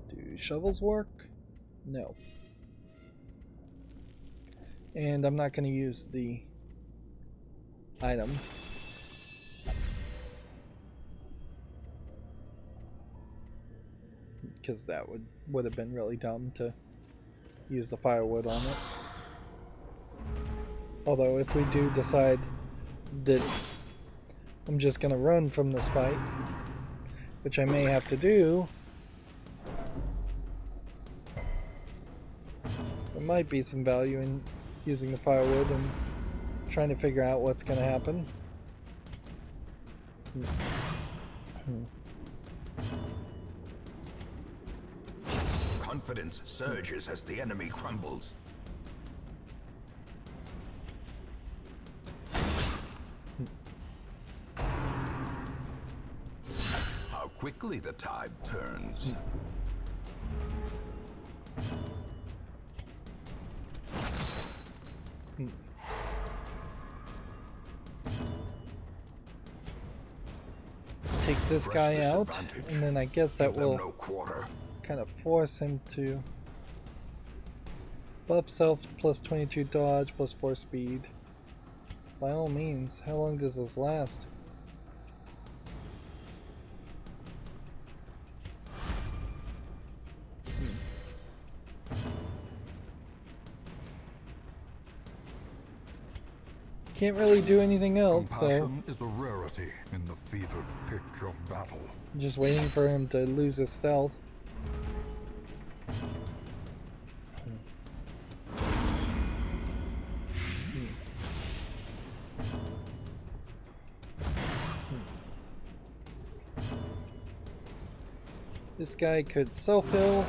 Do shovels work? No. And I'm not going to use the item. Because that would have been really dumb to use the firewood on it. Although if we do decide that I'm just going to run from this fight, which I may have to do, there might be some value in using the firewood and trying to figure out what's going to happen. Confidence surges as the enemy crumbles. How quickly the tide turns. Take this guy out, and then I guess that will kind of force him to buff self plus 22 dodge plus 4 speed. By all means, how long does this last? Can't really do anything else, Compassion is a rarity in the fevered pitch of battle. I'm just waiting for him to lose his stealth. This guy could self-heal,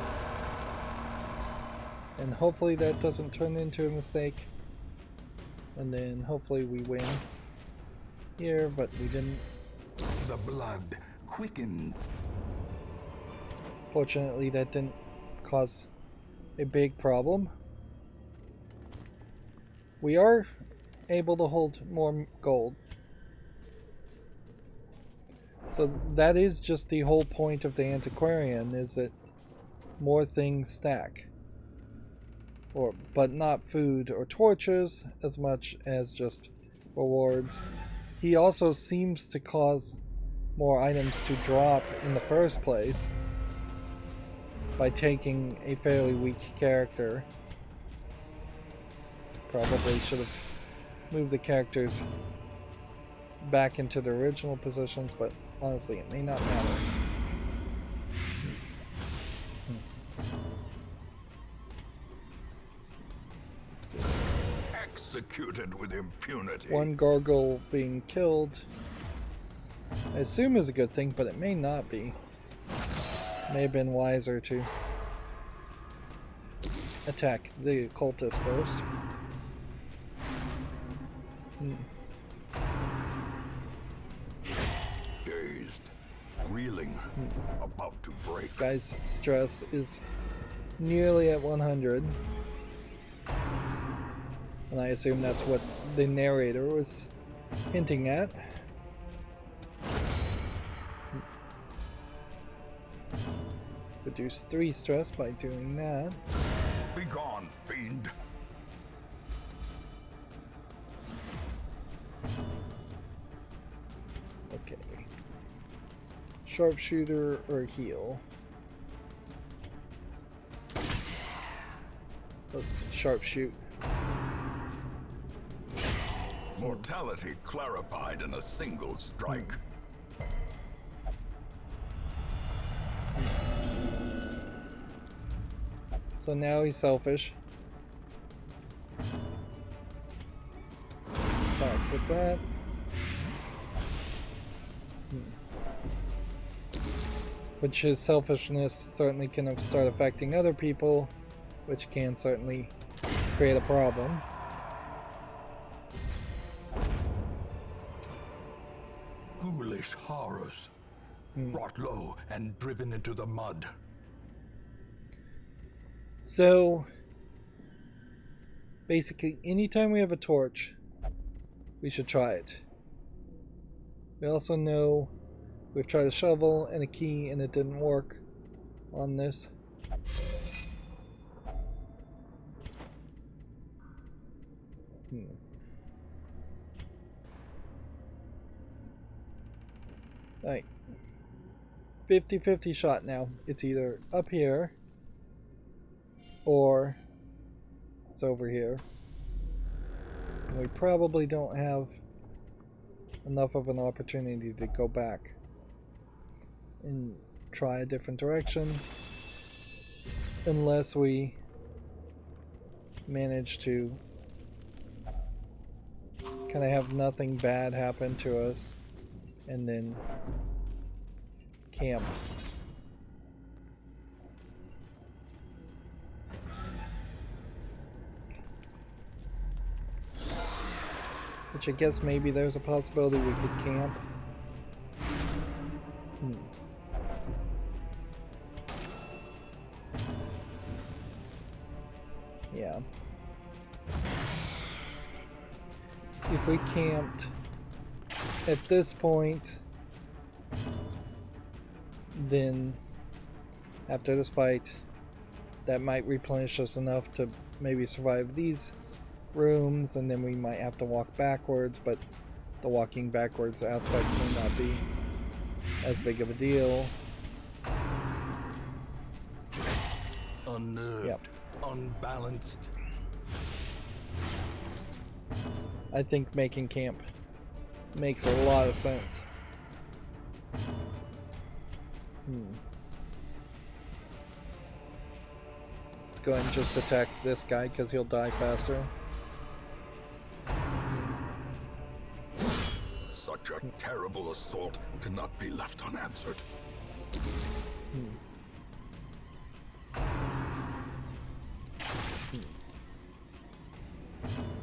and hopefully that doesn't turn into a mistake. And then hopefully we win here, but we didn't. The blood quickens. Fortunately, that didn't cause a big problem. We are able to hold more gold. So that is just the whole point of the antiquarian, is that more things stack. But not food or torches as much as just rewards. He also seems to cause more items to drop in the first place by taking a fairly weak character. Probably should have moved the characters back into their original positions, but honestly it may not matter. Executed with impunity. One gargoyle being killed, I assume is a good thing, but it may not be. May have been wiser to attack the cultist first. Dazed, reeling, about to break. This guy's stress is nearly at 100. And I assume that's what the narrator was hinting at. Reduce 3 stress by doing that. Be gone, fiend. Okay. Sharpshooter or heal? Let's sharpshoot. Mortality clarified in a single strike. So now he's selfish. Attack with that. Which his selfishness certainly can start affecting other people, which can certainly create a problem. Ghoulish horrors, brought low and driven into the mud. So, basically, anytime we have a torch, we should try it. We also know we've tried a shovel and a key and it didn't work on this. Alright. 50-50 shot now. It's either up here or it's over here. And we probably don't have enough of an opportunity to go back and try a different direction unless we manage to kind of have nothing bad happen to us and then camp. Which I guess maybe there's a possibility we could camp. Yeah. If we camped at this point, then after this fight, that might replenish us enough to maybe survive these rooms, and then we might have to walk backwards, but the walking backwards aspect may not be as big of a deal. Unnerved, yep. Unbalanced. I think making camp makes a lot of sense. Let's go ahead and just attack this guy because he'll die faster. Such a terrible assault cannot be left unanswered.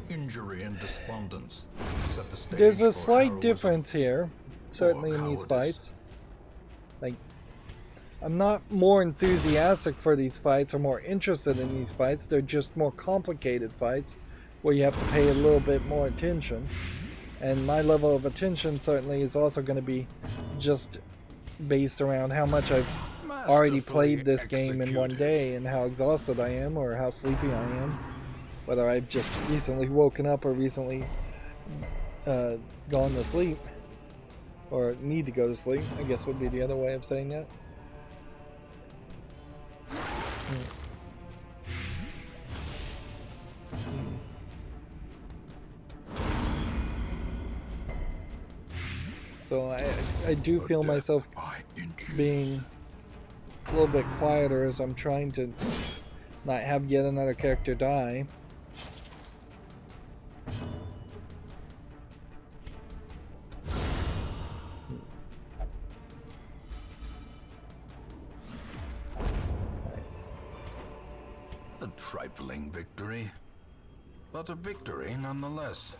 Injury and despondence set the stage. There's a for slight heroism. difference here, certainly in these cowardice. fights. Like, I'm not more enthusiastic for these fights or more interested in these fights. They're just more complicated fights where you have to pay a little bit more attention. And my level of attention certainly is also going to be just based around how much I've already played this game in one day and how exhausted I am or how sleepy I am. Whether I've just recently woken up or recently gone to sleep. Or need to go to sleep, I guess would be the other way of saying that. So I do feel myself being a little bit quieter as I'm trying to not have yet another character die. A trifling victory, but a victory nonetheless.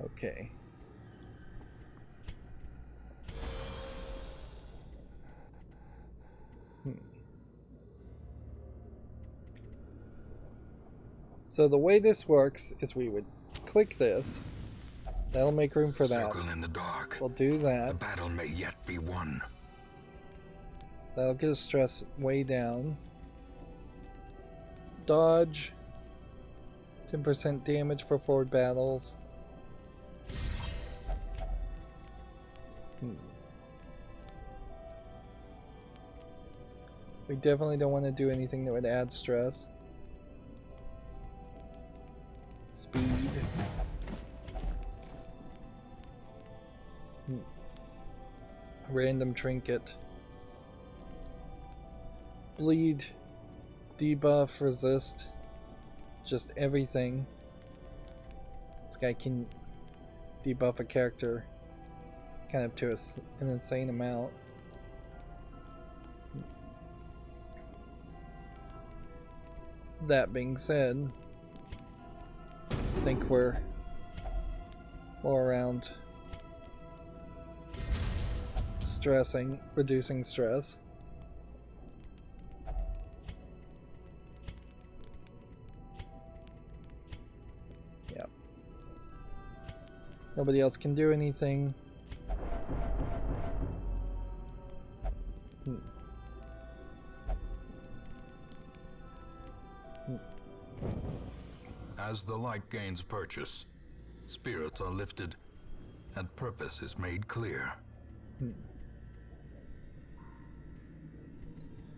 Okay. So the way this works is we would click this. That'll make room for that. Circle in the dark. We'll do The that. battle may yet be won. That'll get his stress way down. Dodge. 10% damage for forward battles. We definitely don't want to do anything that would add stress. Speed. Random trinket. Bleed. Debuff, resist. Just everything. This guy can debuff a character kind of to an insane amount. That being said, I think we're more around reducing stress. Yep. Nobody else can do anything. As the light gains purchase, spirits are lifted, and purpose is made clear.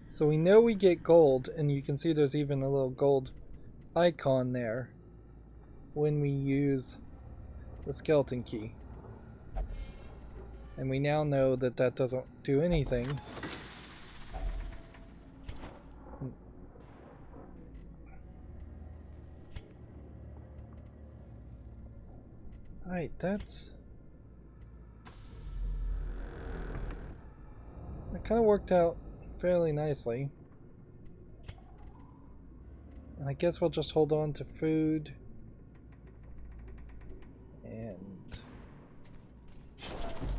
So we know we get gold, and you can see there's even a little gold icon there when we use the skeleton key. And we now know that that doesn't do anything. Alright, that kind of worked out fairly nicely. And I guess we'll just hold on to food and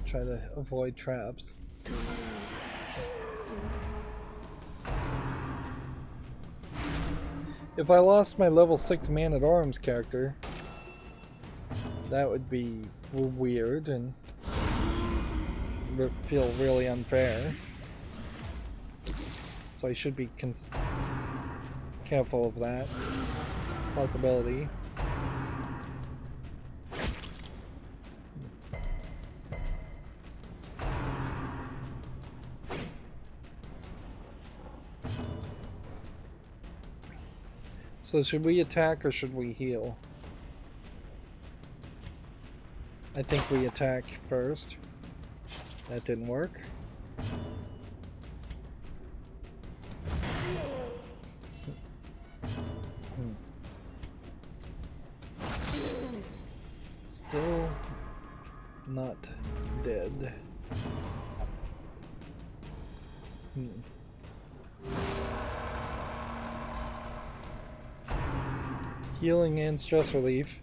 try to avoid traps. If I lost my level 6 man-at-arms character, that would be weird and feel really unfair. So I should be careful of that possibility. So should we attack or should we heal? I think we attack first. That didn't work. Still not dead. Healing and stress relief,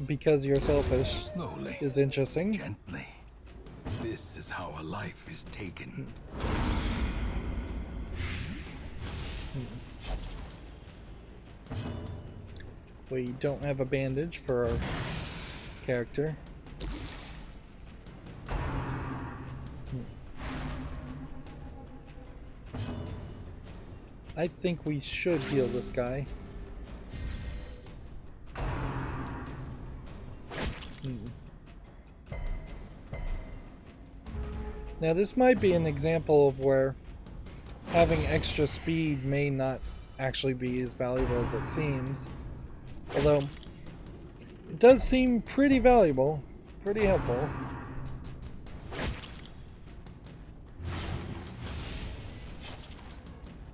because you're selfish, Slowly, is interesting. gently. This is how a life is taken. We don't have a bandage for our character. I think we should heal this guy. Now this might be an example of where having extra speed may not actually be as valuable as it seems. Although, it does seem pretty valuable, pretty helpful.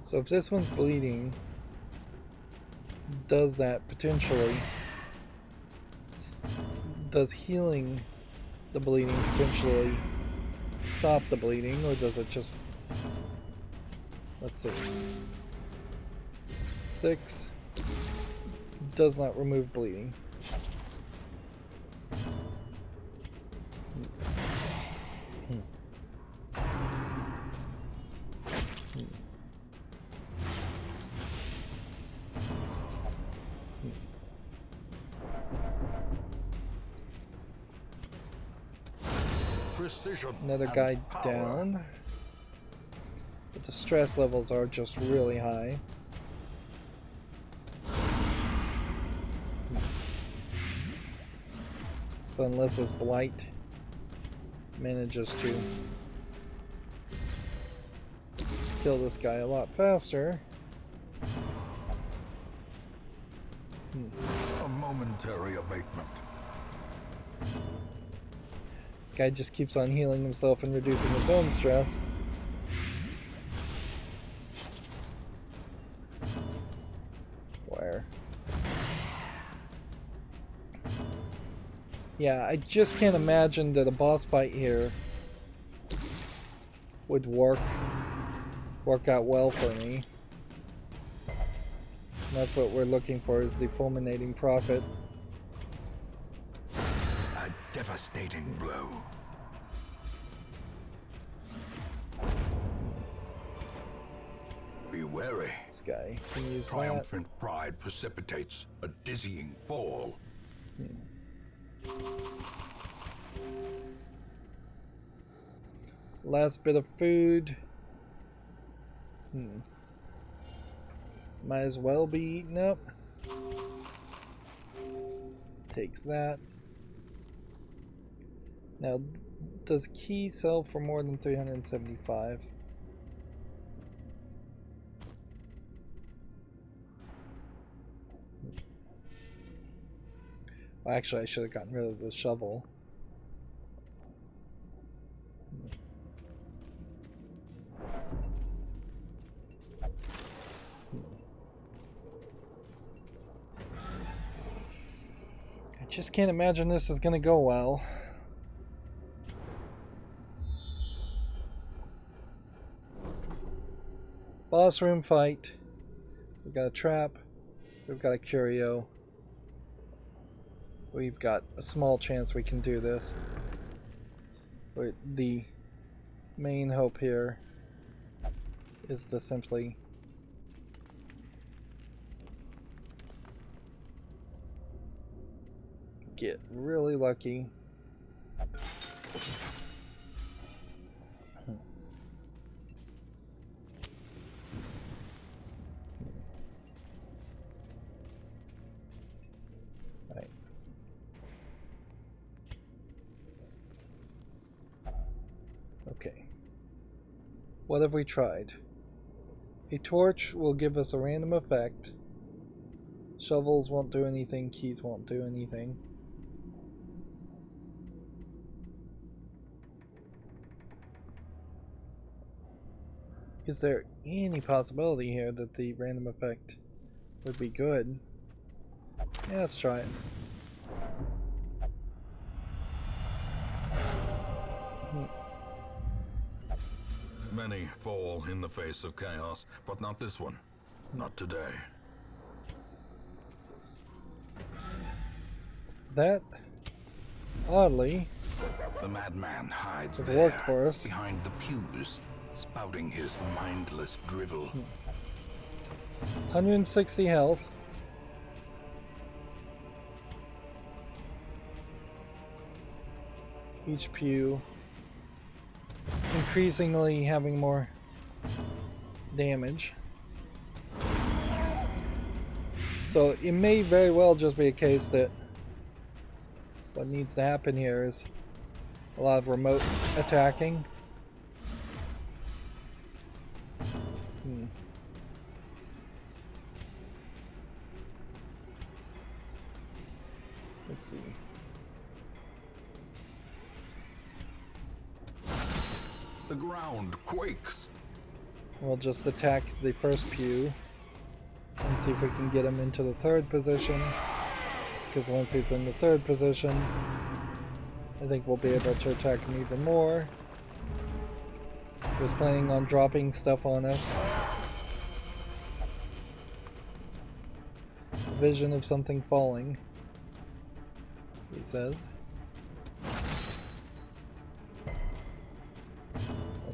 So if this one's bleeding, does that potentially... Does healing the bleeding potentially stop the bleeding, or does it just... Let's see. 6 does not remove bleeding. Precision. Another guy down. But the stress levels are just really high. So unless his blight manages to kill this guy a lot faster. A momentary abatement. This guy just keeps on healing himself and reducing his own stress. Where? Yeah, I just can't imagine that a boss fight here would work out well for me. And that's what we're looking for, is the fulminating prophet. A devastating blow. Be wary. This guy can use that. Triumphant pride precipitates a dizzying fall. Last bit of food. Might as well be eaten up. Take that. Now, does key sell for more than 375? Well, actually, I should have gotten rid of the shovel. I just can't imagine this is going to go well. Boss room fight. We've got a trap. We've got a curio. We've got a small chance we can do this. But the main hope here is to simply get really lucky. Right. Okay. What have we tried? A torch will give us a random effect. Shovels won't do anything, keys won't do anything. Is there any possibility here that the random effect would be good? Yeah, let's try it. Many fall in the face of chaos, but not this one. Not today. That, oddly, The madman hides has there, worked for us. behind the pews, spouting his mindless drivel. 160 health. Each pew increasingly having more damage. So it may very well just be a case that what needs to happen here is a lot of remote attacking. Let's see. The ground quakes. We'll just attack the first pew and see if we can get him into the third position. Because once he's in the third position, I think we'll be able to attack him even more. He was planning on dropping stuff on us. A vision of something falling, he says.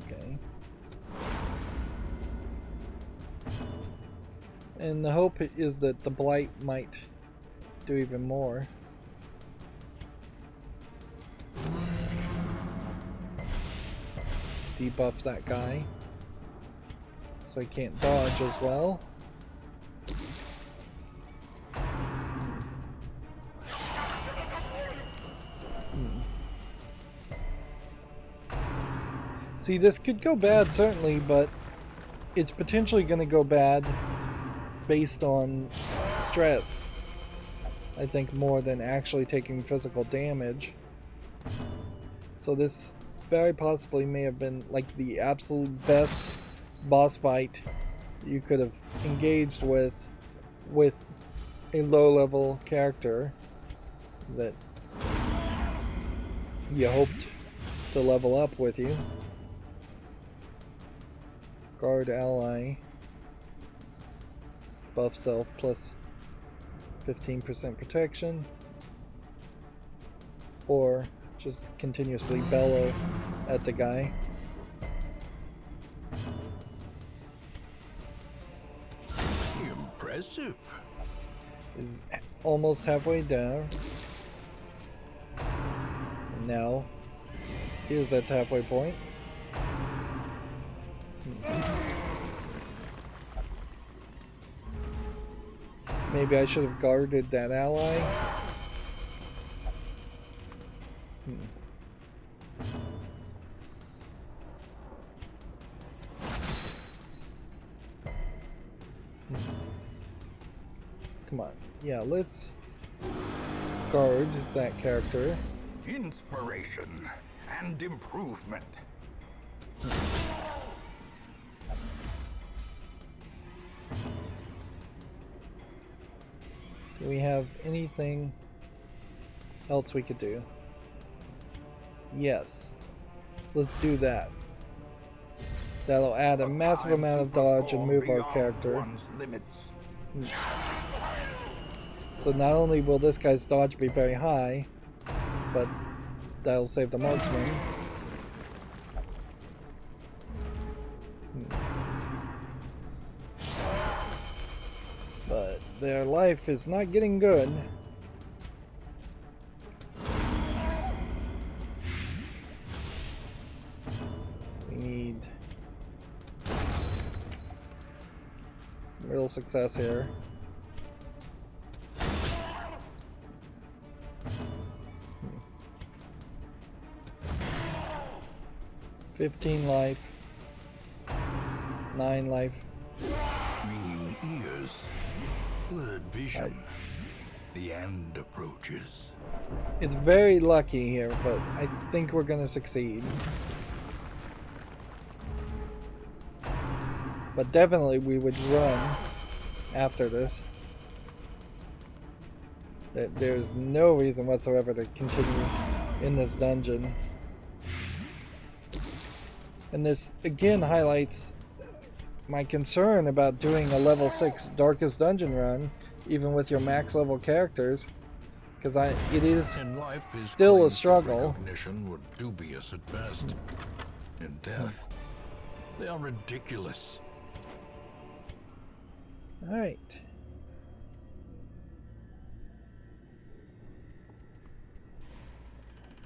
Okay. And the hope is that the blight might do even more. Let's debuff that guy so he can't dodge as well. See, this could go bad certainly, but it's potentially going to go bad based on stress. I think more than actually taking physical damage. So this very possibly may have been like the absolute best boss fight you could have engaged with a low-level character that you hoped to level up with you. Guard ally. Buff self plus 15% protection. Or just continuously bellow at the guy. Impressive. Is almost halfway down. And now he is at the halfway point. Maybe I should have guarded that ally. Come on. Yeah, let's guard that character. Inspiration and improvement. Do we have anything else we could do? Yes. Let's do that. That'll add a massive amount of dodge and move our character. So not only will this guy's dodge be very high, but that'll save the marksman. But their life is not getting good. We need some real success here. 15 life, 9 life. Ringing ears, blurred vision. The end approaches. It's very lucky here, but I think we're gonna succeed. But definitely we would run after this. There's no reason whatsoever to continue in this dungeon. And this again highlights my concern about doing a level 6 Darkest Dungeon run, even with your max level characters, because it is still a struggle. Recognition were dubious at best. In death, they are ridiculous. All right.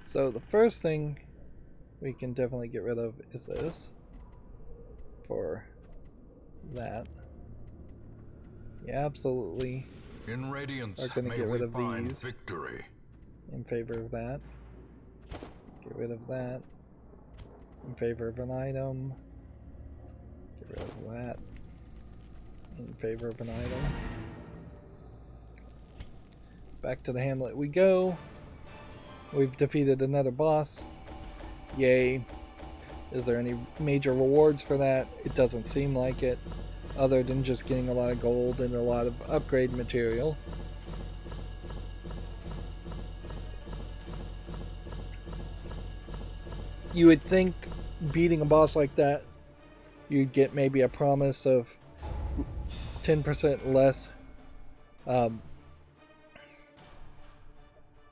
So the first thing we can definitely get rid of is this. For that. Yeah, absolutely. In Radiance, are going to may get rid we of find these victory. in favor of that. Get rid of that in favor of an item. Get rid of that in favor of an item. Back to the hamlet we go. We've defeated another boss. Yay. Is there any major rewards for that? It doesn't seem like it, other than just getting a lot of gold and a lot of upgrade material. You would think beating a boss like that, you'd get maybe a promise of 10% less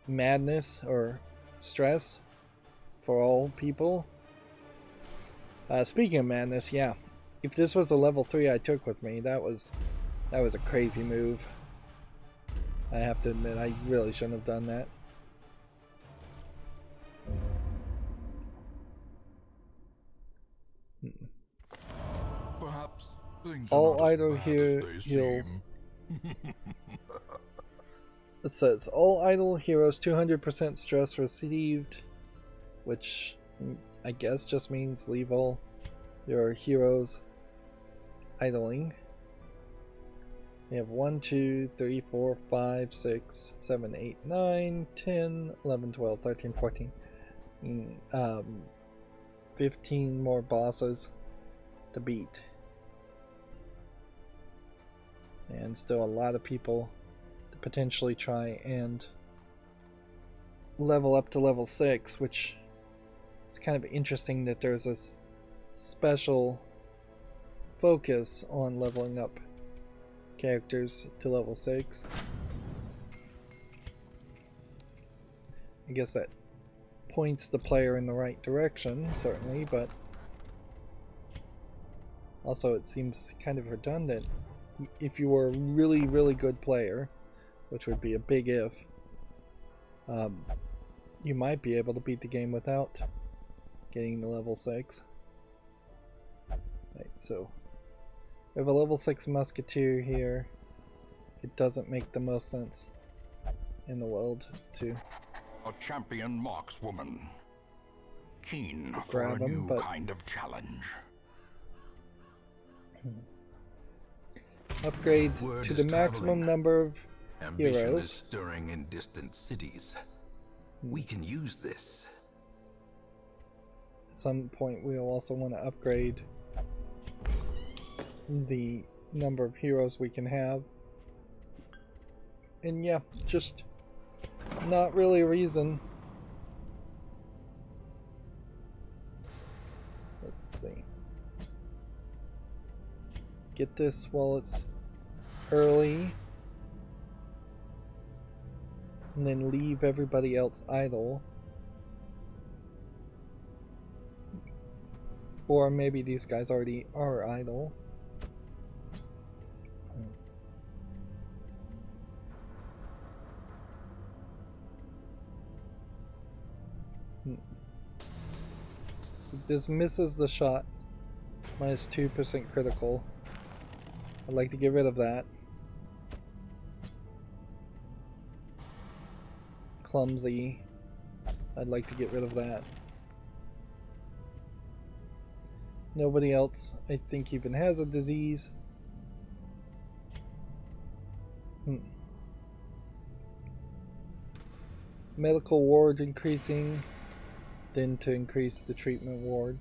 madness or stress for all people. Speaking of madness, yeah, if this was a level 3 I took with me, that was a crazy move. I have to admit, I really shouldn't have done that. Perhaps things All are not as idle bad as here they heals. seem. It says all idle heroes 200% stress received, which I guess just means leave all your heroes idling. We have 1, 2, 3, 4, 5, 6, 7, 8, 9, 10, 11, 12, 13, 14. 15 more bosses to beat. And still a lot of people to potentially try and level up to level 6, which is kind of interesting that there's this special focus on leveling up characters to level 6. I guess that points the player in the right direction, certainly, but also it seems kind of redundant. If you were a really, really good player, which would be a big if, you might be able to beat the game without getting to level 6. Right, so we have a level 6 musketeer here. It doesn't make the most sense in the world to A champion markswoman. Keen for Grab a 'em, new but- kind of challenge. Upgrade Word to is the maximum traveling. number of Ambition is heroes. stirring in distant cities. We can use this. At some point, we'll also want to upgrade the number of heroes we can have. And yeah, just not really a reason. Let's see. Get this while it's early. And then leave everybody else idle. Or maybe these guys already are idle. If this misses the shot, minus 2% critical. I'd like to get rid of that. Clumsy. I'd like to get rid of that. Nobody else, I think, even has a disease. Medical ward increasing, then to increase the treatment ward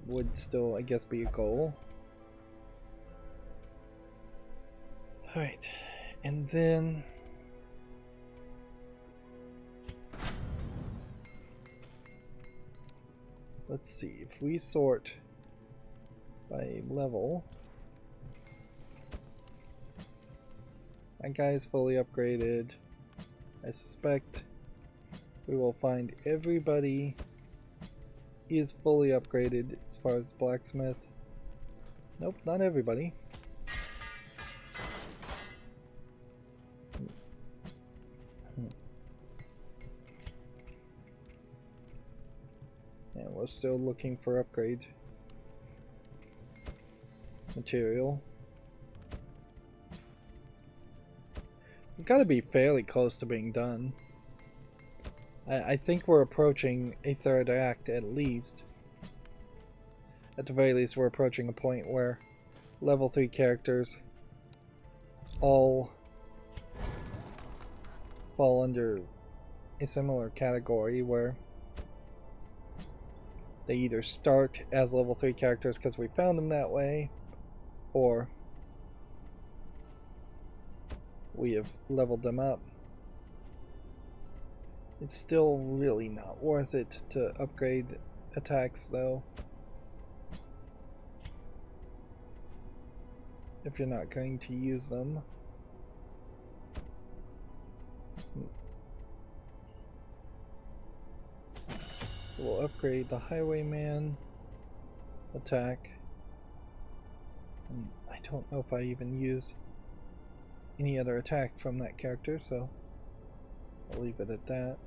would still, I guess, be a goal. Alright, and then let's see, if we sort by level, my guy's fully upgraded. I suspect we will find everybody is fully upgraded as far as the blacksmith. Nope, not everybody. And we're still looking for upgrade material. We've got to be fairly close to being done. I think we're approaching a third act at least. At the very least, we're approaching a point where level 3 characters all fall under a similar category where they either start as level 3 characters because we found them that way, or we have leveled them up. It's still really not worth it to upgrade attacks though, if you're not going to use them. So we'll upgrade the Highwayman attack. And I don't know if I even use any other attack from that character, so I'll leave it at that.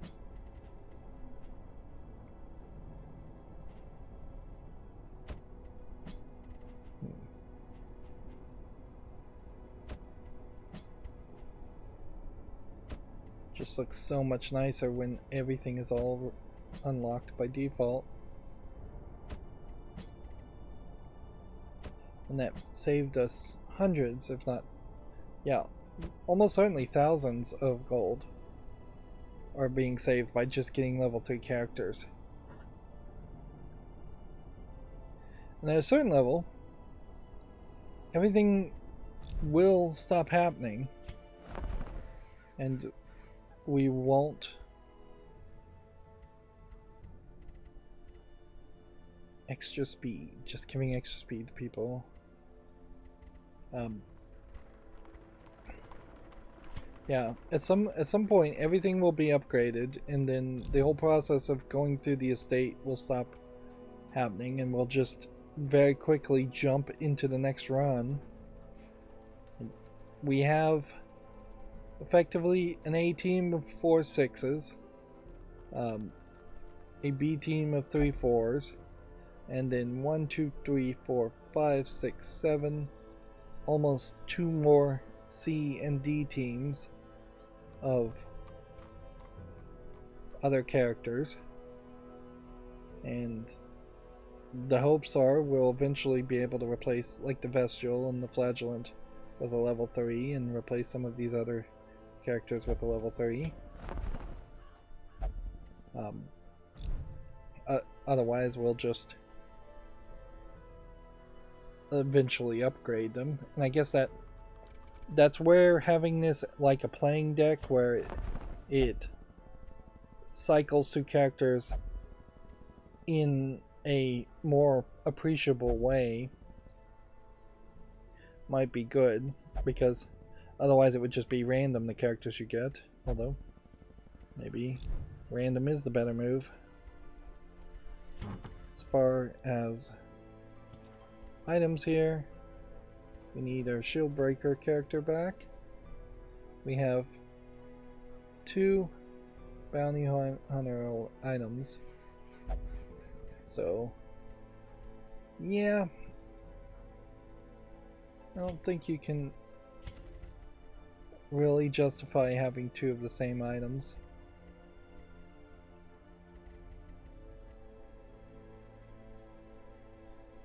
Just looks so much nicer when everything is all unlocked by default. And that saved us hundreds, if not, yeah, almost certainly thousands of gold are being saved by just getting level 3 characters. And at a certain level, everything will stop happening, and we won't extra speed, just giving extra speed to people. Yeah, at some point everything will be upgraded, and then the whole process of going through the estate will stop happening, and we'll just very quickly jump into the next run. We have effectively an A team of 4 6s, a B team of 3 4s, and then 1 2 3 4 5 6 7, almost 2 more C and D teams of other characters, and the hopes are we'll eventually be able to replace like the Vestial and the Flagellant with a level 3 and replace some of these other characters with a level 3. Otherwise we'll just eventually upgrade them, and I guess that's where having this like a playing deck where it cycles through characters in a more appreciable way might be good, because otherwise it would just be random the characters you get, although maybe random is the better move. As far as items here, we need our shield breaker character back. We have 2 bounty hunter items, so yeah, I don't think you can really justify having 2 of the same items.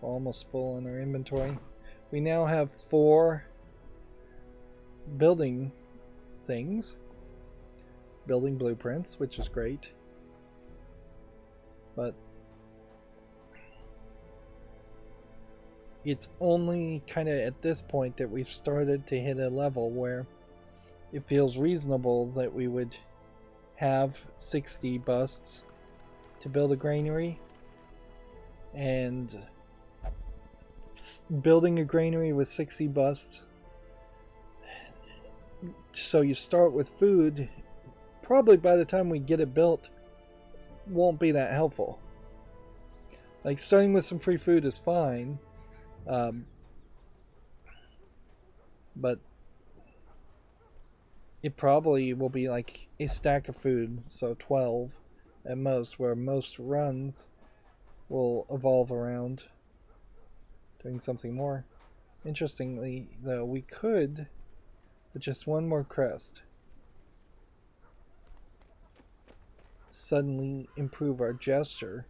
Almost full in our inventory. We now have 4 building things, building blueprints, which is great, but it's only kind of at this point that we've started to hit a level where it feels reasonable that we would have 60 busts to build a granary, and building a granary with 60 busts, so you start with food, probably by the time we get it built won't be that helpful. Like, starting with some free food is fine, but it probably will be like a stack of food, so 12 at most, where most runs will evolve around doing something more. Interestingly, though, we could, with just 1 more crest, suddenly improve our gesture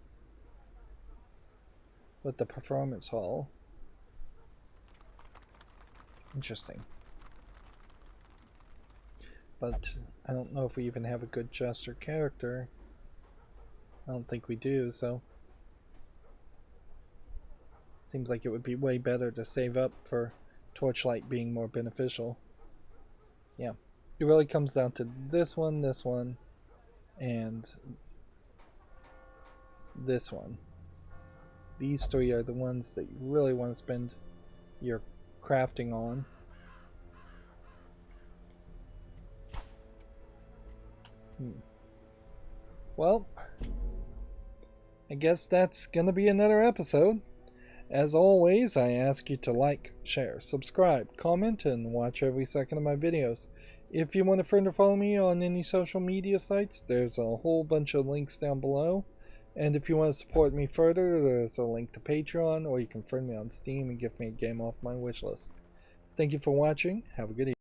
with the performance hall. Interesting. But I don't know if we even have a good jester character. I don't think we do, so seems like it would be way better to save up for Torchlight being more beneficial. Yeah, it really comes down to this one, and this one. These 3 are the ones that you really want to spend your crafting on. Well, I guess that's gonna be another episode. As always, I ask you to like, share, subscribe, comment, and watch every second of my videos. If you want to friend or follow me on any social media sites, there's a whole bunch of links down below. And if you want to support me further, there's a link to Patreon, or you can friend me on Steam and give me a game off my wishlist. Thank you for watching. Have a good evening.